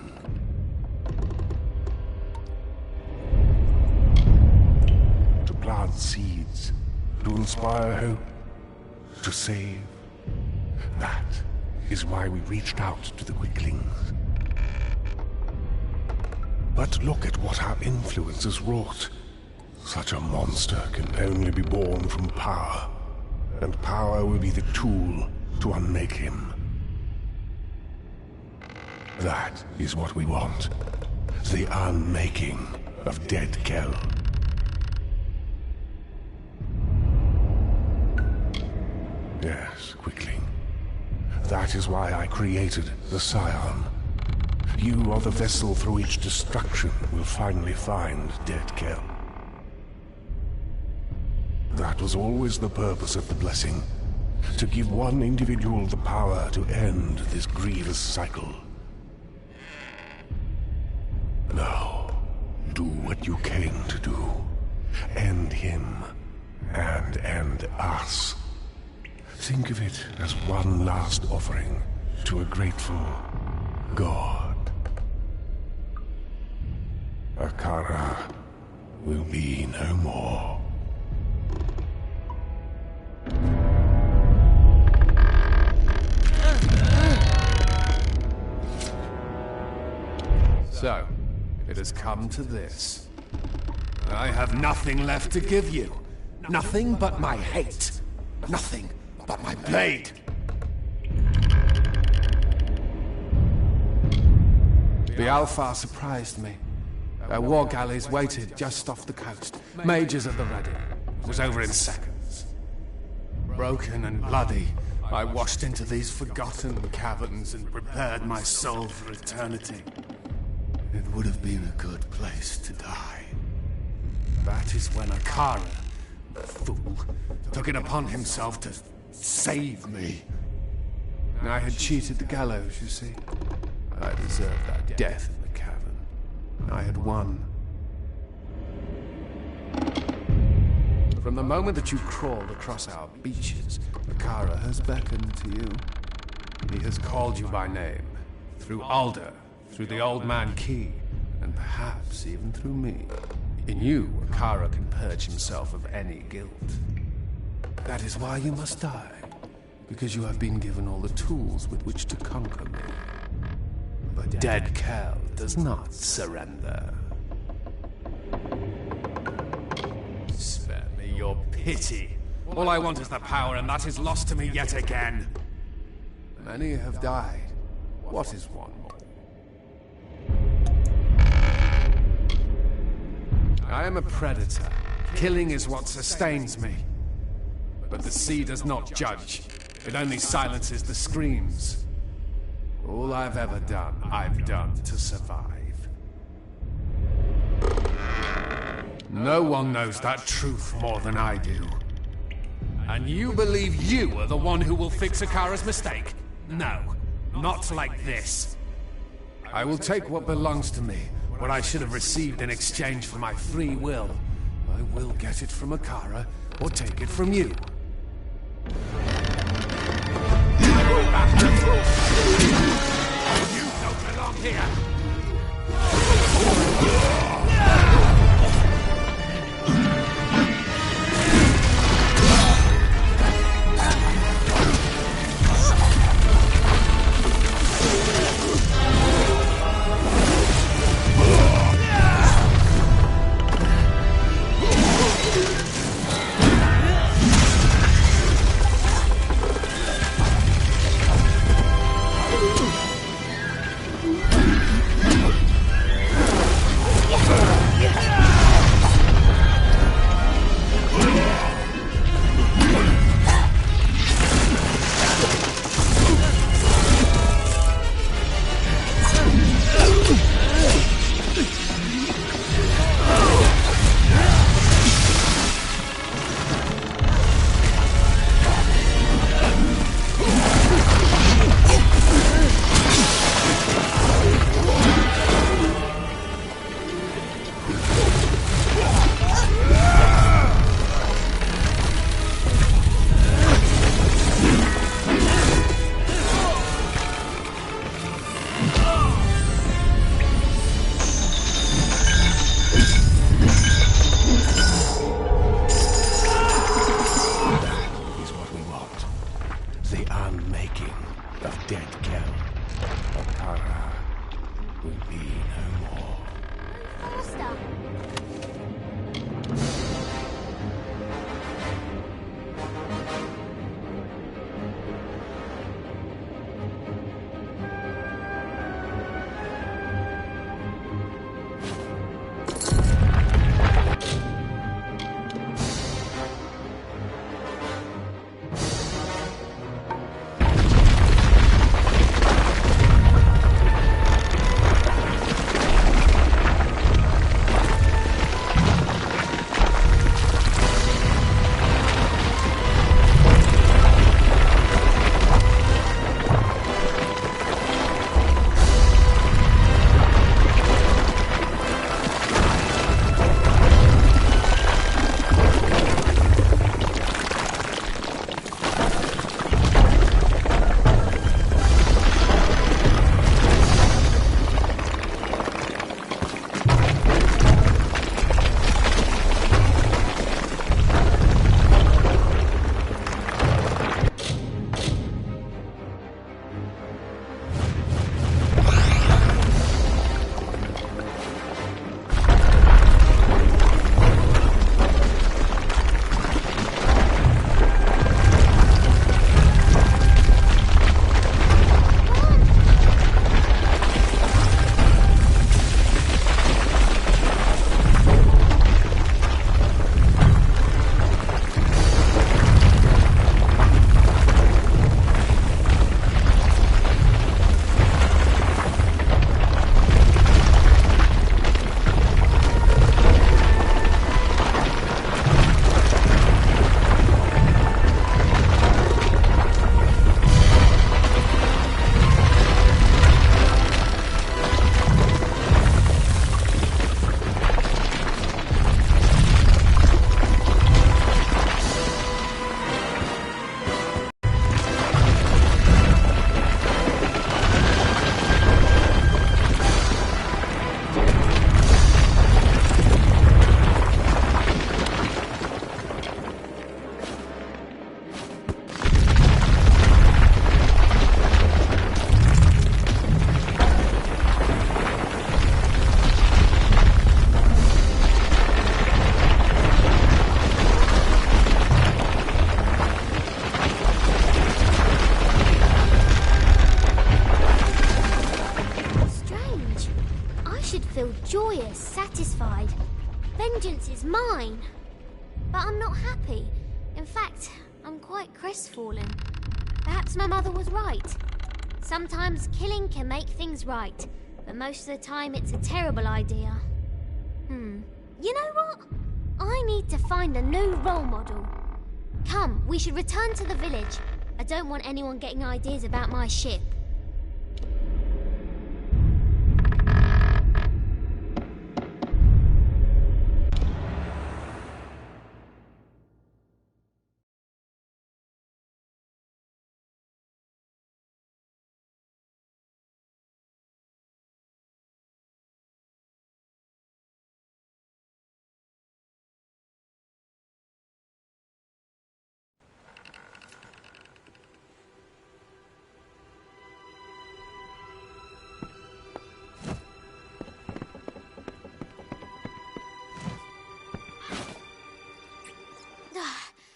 To plant seeds, to inspire hope, to save. That is why we reached out to the Quicklings. But look at what our influence has wrought. Such a monster can only be born from power, and power will be the tool to unmake him. That is what we want. The unmaking of Dead Kel. Yes, Quickling. That is why I created the Scion. You are the vessel through which destruction will finally find Dead Kel. That was always the purpose of the blessing. To give one individual the power to end this grievous cycle. Now, do what you came to do. End him, and end us. Think of it as one last offering to a grateful god. Akara will be no more. So, it has come to this. I have nothing left to give you. Nothing but my hate. Nothing but my blade. The Alpha surprised me. Their war galleys waited just off the coast. Mages at the ready. It was over in seconds. Broken and bloody, I washed into these forgotten caverns and prepared my soul for eternity. It would have been a good place to die. That is when Akara, the fool, took it upon himself to save me. I had cheated the gallows, you see. I deserved that death in the cavern. I had won. From the moment that you crawled across our beaches, Akara has beckoned to you. He has called you by name. Through Alder, through the old man Key, and perhaps even through me. In you, Akara can purge himself of any guilt. That is why you must die, because you have been given all the tools with which to conquer me. But Dead Kel does not surrender. Spare me your pity. All I want is the power, and that is lost to me yet again. Many have died, What is one more? I am a predator. Killing is what sustains me. But the sea does not judge. It only silences the screams. All I've ever done, I've done to survive. No one knows that truth more than I do. And you believe you are the one who will fix Akara's mistake? No, not like this. I will take what belongs to me, what I should have received in exchange for my free will. I will get it from Akara, or take it from you. You don't belong here! satisfied. Vengeance is mine. But I'm not happy. In fact, I'm quite crestfallen. Perhaps my mother was right. Sometimes killing can make things right, but most of the time it's a terrible idea. You know what? I need to find a new role model. Come, we should return to the village. I don't want anyone getting ideas about my ship.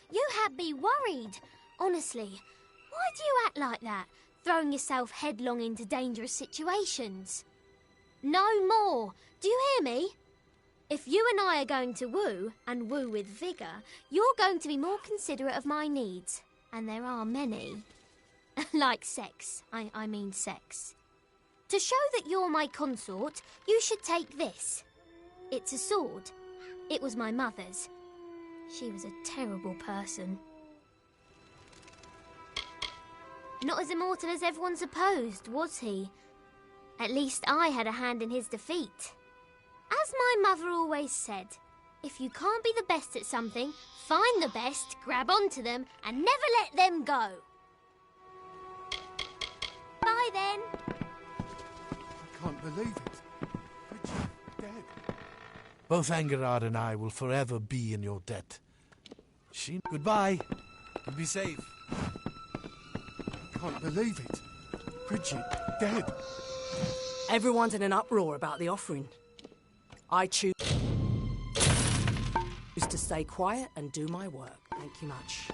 You had me worried. Honestly, why do you act like that, throwing yourself headlong into dangerous situations? No more. Do you hear me? If you and I are going to woo, and woo with vigour, you're going to be more considerate of my needs. And there are many. Like sex. I mean sex. To show that you're my consort, you should take this. It's a sword. It was my mother's. She was a terrible person. Not as immortal as everyone supposed, was he? At least I had a hand in his defeat. As my mother always said, if you can't be the best at something, find the best, grab onto them, and never let them go. Bye then. I can't believe it. Richard, dead. Both Angerard and I will forever be in your debt. Goodbye, and be safe. I can't believe it. Bridget, dead. Everyone's in an uproar about the offering. I choose to stay quiet and do my work. Thank you much.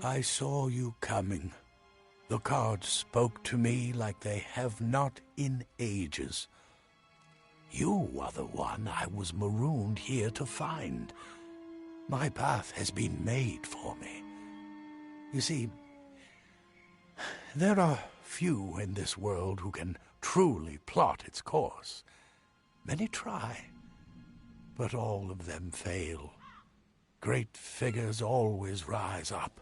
I saw you coming. The cards spoke to me like they have not in ages. You are the one I was marooned here to find. My path has been made for me. You see, there are few in this world who can truly plot its course. Many try, but all of them fail. Great figures always rise up.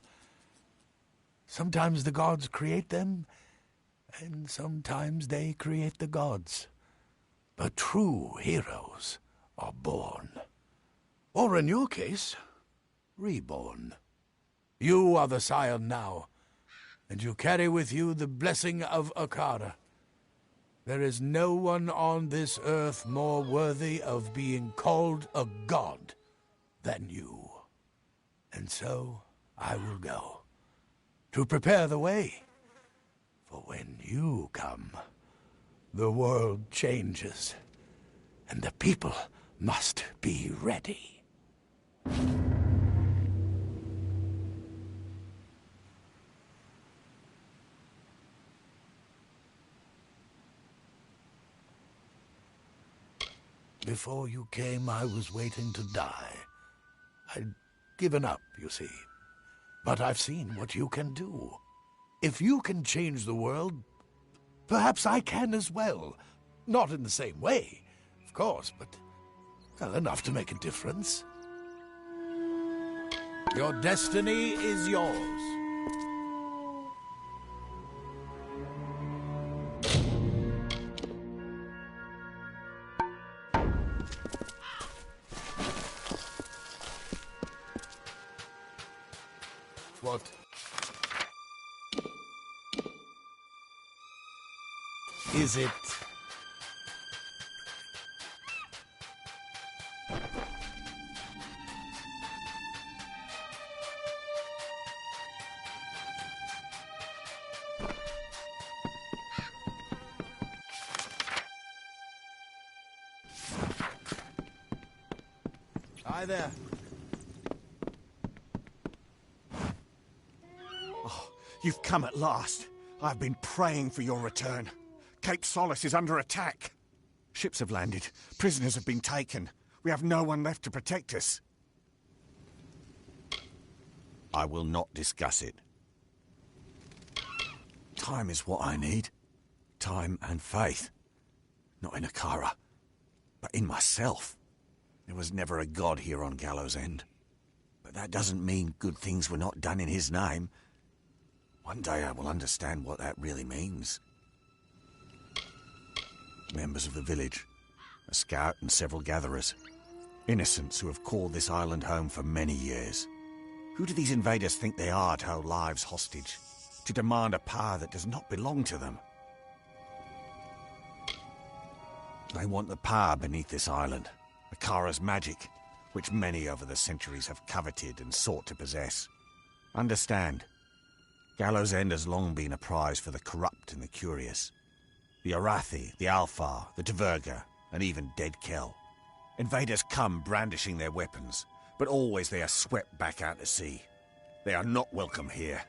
Sometimes the gods create them, and sometimes they create the gods. But true heroes are born. Or in your case, reborn. You are the scion now, and you carry with you the blessing of Akara. There is no one on this earth more worthy of being called a god than you. And so I will go, to prepare the way. For when you come, the world changes, and the people must be ready. Before you came, I was waiting to die. I'd given up, you see. But I've seen what you can do. If you can change the world, perhaps I can as well. Not in the same way, of course, but well, enough to make a difference. Your destiny is yours. What? Is it? Hi there. You've come at last. I've been praying for your return. Cape Solace is under attack. Ships have landed. Prisoners have been taken. We have no one left to protect us. I will not discuss it. Time is what I need. Time and faith. Not in Akara, but in myself. There was never a god here on Gallows End. But that doesn't mean good things were not done in his name. One day I will understand what that really means. Members of the village, a scout and several gatherers. Innocents who have called this island home for many years. Who do these invaders think they are to hold lives hostage? To demand a power that does not belong to them? They want the power beneath this island. Akara's magic, which many over the centuries have coveted and sought to possess. Understand, Gallows End has long been a prize for the corrupt and the curious. The Arathi, the Alfar, the Tverga, and even Dead Kel. Invaders come brandishing their weapons, but always they are swept back out to sea. They are not welcome here.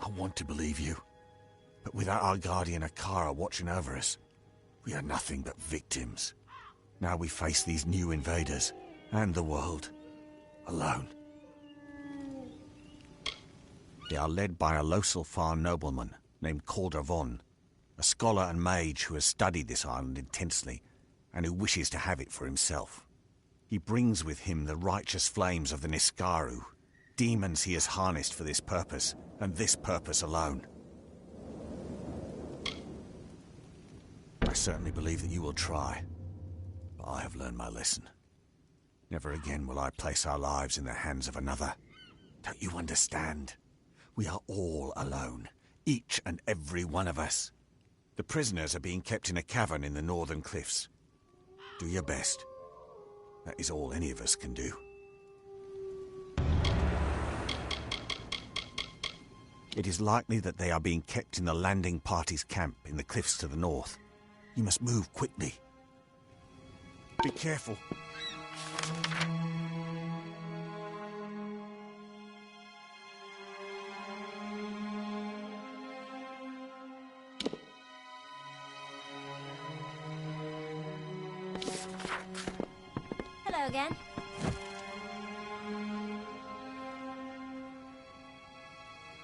I want to believe you, but without our guardian Akara watching over us, we are nothing but victims. Now we face these new invaders, and the world, alone. They are led by a Loselfar nobleman named Calder Von, a scholar and mage who has studied this island intensely, and who wishes to have it for himself. He brings with him the righteous flames of the Niskaru, demons he has harnessed for this purpose, and this purpose alone. I certainly believe that you will try, but I have learned my lesson. Never again will I place our lives in the hands of another. Don't you understand? We are all alone, each and every one of us. The prisoners are being kept in a cavern in the northern cliffs. Do your best. That is all any of us can do. It is likely that they are being kept in the landing party's camp in the cliffs to the north. You must move quickly. Be careful. Hello again.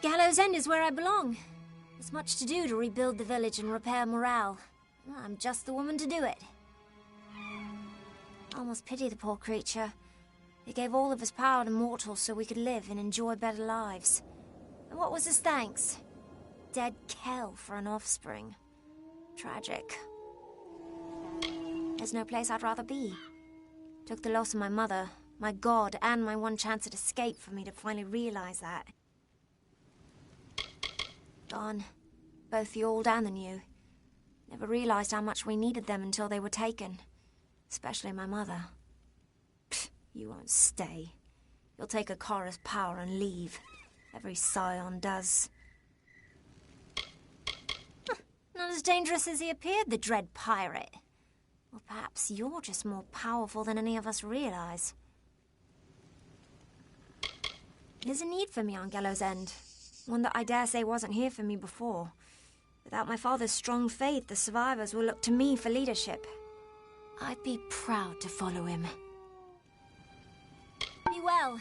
Gallows End is where I belong. There's much to do to rebuild the village and repair morale. I'm just the woman to do it. I almost pity the poor creature. He gave all of his power to mortals so we could live and enjoy better lives. And what was his thanks? Dead Kel for an offspring. Tragic. There's no place I'd rather be. Took the loss of my mother, my god, and my one chance at escape for me to finally realize that. Gone. Both the old and the new. Never realized how much we needed them until they were taken. Especially my mother. Pfft, you won't stay. You'll take a KoA's power and leave. Every scion does. Not as dangerous as he appeared, the dread pirate. Or perhaps you're just more powerful than any of us realize. There's a need for me on Gallows End. One that I dare say wasn't here for me before. Without my father's strong faith, the survivors will look to me for leadership. I'd be proud to follow him. Be well.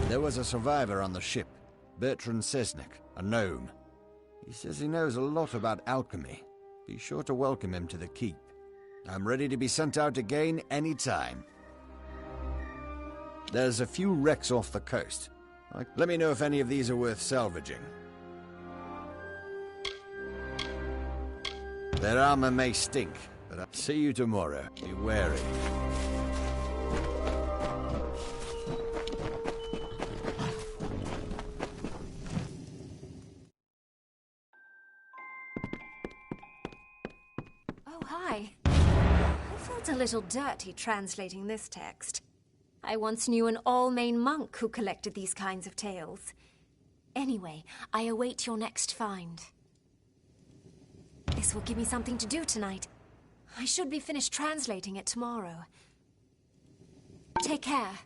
There was a survivor on the ship, Bertrand Sesnick, a gnome. He says he knows a lot about alchemy. Be sure to welcome him to the keep. I'm ready to be sent out again any time. There's a few wrecks off the coast. Let me know if any of these are worth salvaging. Their armor may stink, but I'll see you tomorrow. Be wary. Hi. I felt a little dirty translating this text. I once knew an All-Main monk who collected these kinds of tales. Anyway, I await your next find. This will give me something to do tonight. I should be finished translating it tomorrow. Take care.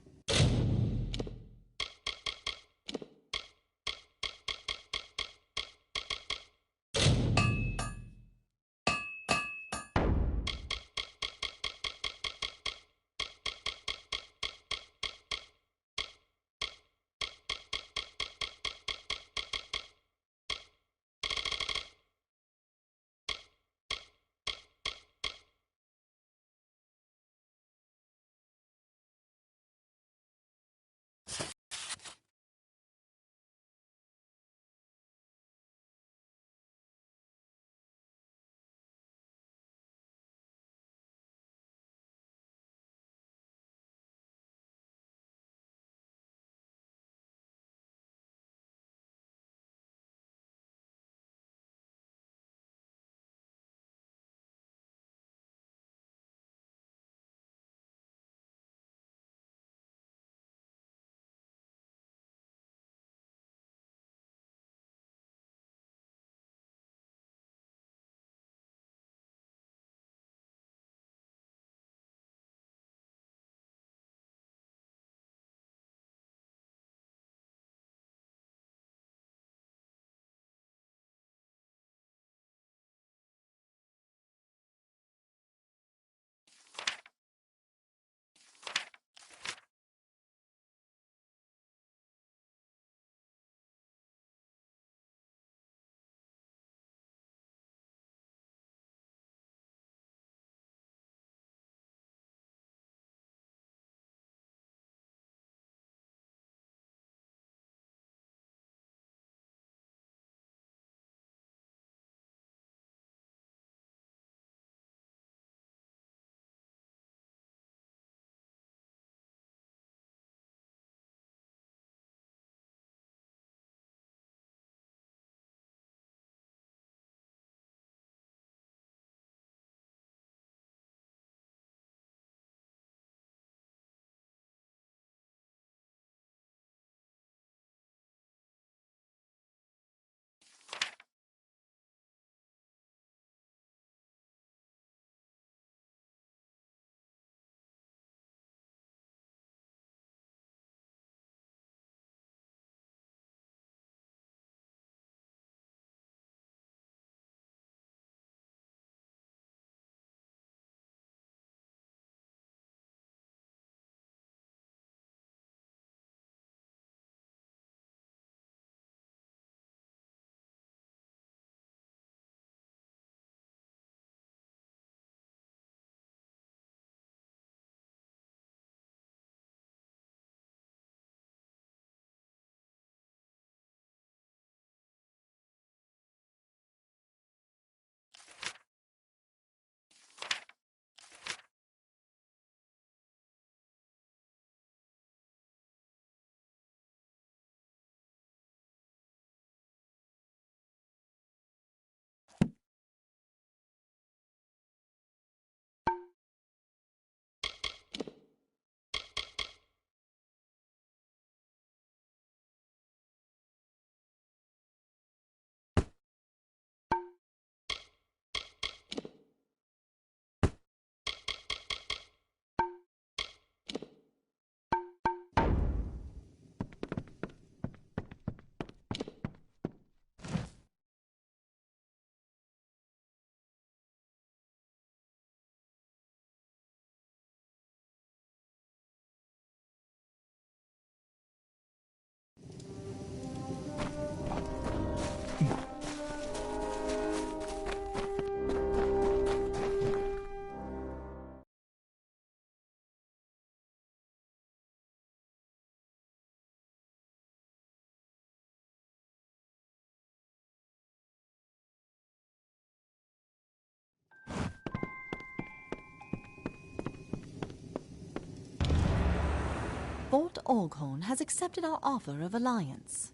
Fort Olghorn has accepted our offer of alliance.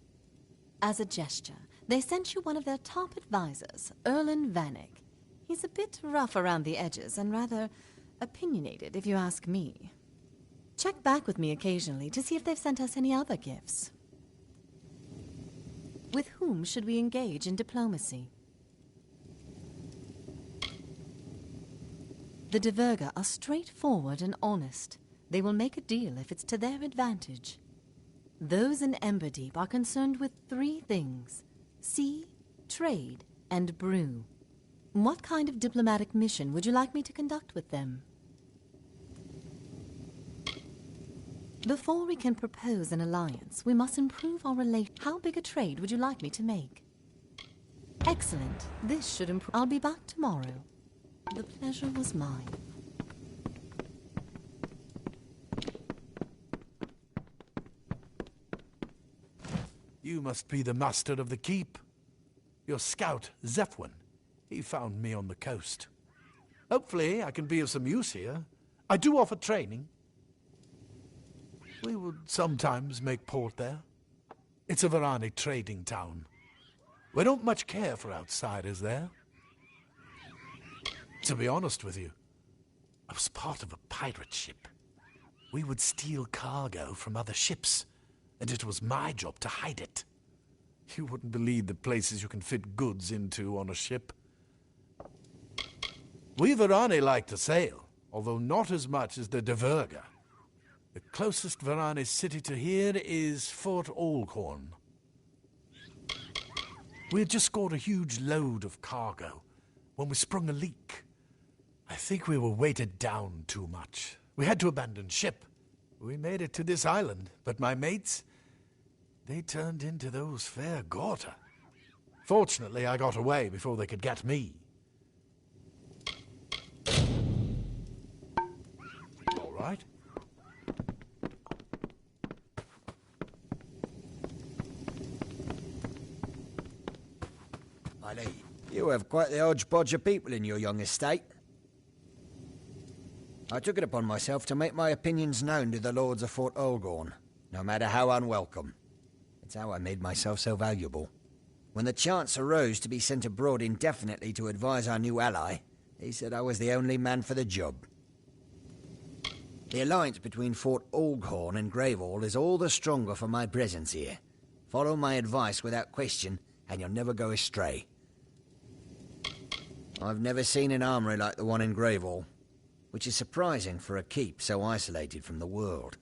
As a gesture, they sent you one of their top advisors, Erlen Vanek. He's a bit rough around the edges and rather opinionated, if you ask me. Check back with me occasionally to see if they've sent us any other gifts. With whom should we engage in diplomacy? The Diverga are straightforward and honest. They will make a deal if it's to their advantage. Those in Emberdeep are concerned with 3 things: sea, trade, and brew. What kind of diplomatic mission would you like me to conduct with them? Before we can propose an alliance, we must improve our relation. How big a trade would you like me to make? Excellent. This should improve. I'll be back tomorrow. The pleasure was mine. You must be the master of the keep. Your scout, Zephwin. He found me on the coast. Hopefully I can be of some use here. I do offer training. We would sometimes make port there. It's a Varani trading town. We don't much care for outsiders there. To be honest with you, I was part of a pirate ship. We would steal cargo from other ships, and it was my job to hide it. You wouldn't believe the places you can fit goods into on a ship. We Varani like to sail, although not as much as the Diverga. The closest Varani city to here is Fort Olghorn. We had just scored a huge load of cargo when we sprung a leak. I think we were weighted down too much. We had to abandon ship. We made it to this island, but my mates, they turned into those fair Gorta. Fortunately, I got away before they could get me. All right. Ali, you have quite the hodgepodge of people in your young estate. I took it upon myself to make my opinions known to the lords of Fort Olghorn, no matter how unwelcome. It's how I made myself so valuable. When the chance arose to be sent abroad indefinitely to advise our new ally, they said I was the only man for the job. The alliance between Fort Olghorn and Gravehall is all the stronger for my presence here. Follow my advice without question, and you'll never go astray. I've never seen an armory like the one in Gravehall, which is surprising for a keep so isolated from the world.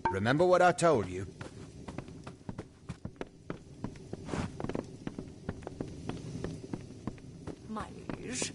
Remember what I told you. My liege.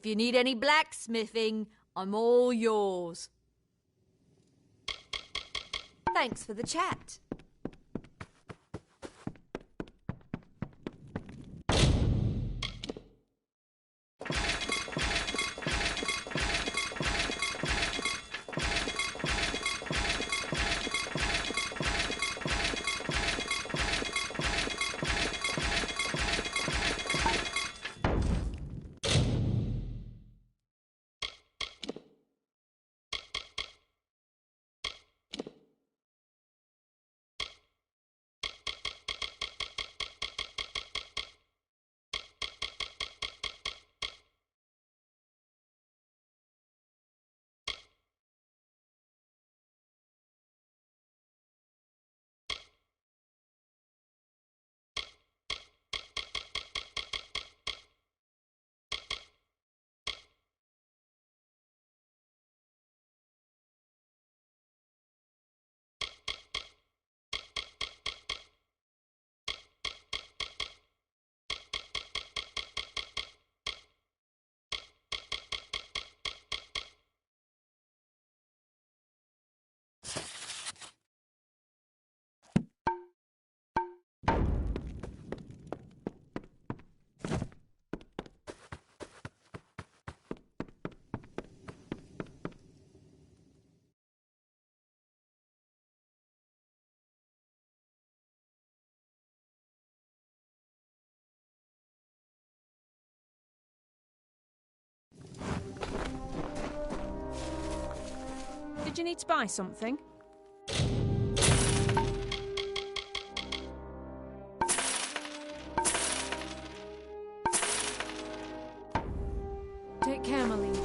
you need any blacksmithing, I'm all yours. Thanks for the chat. Did you need to buy something? Take care, my liege.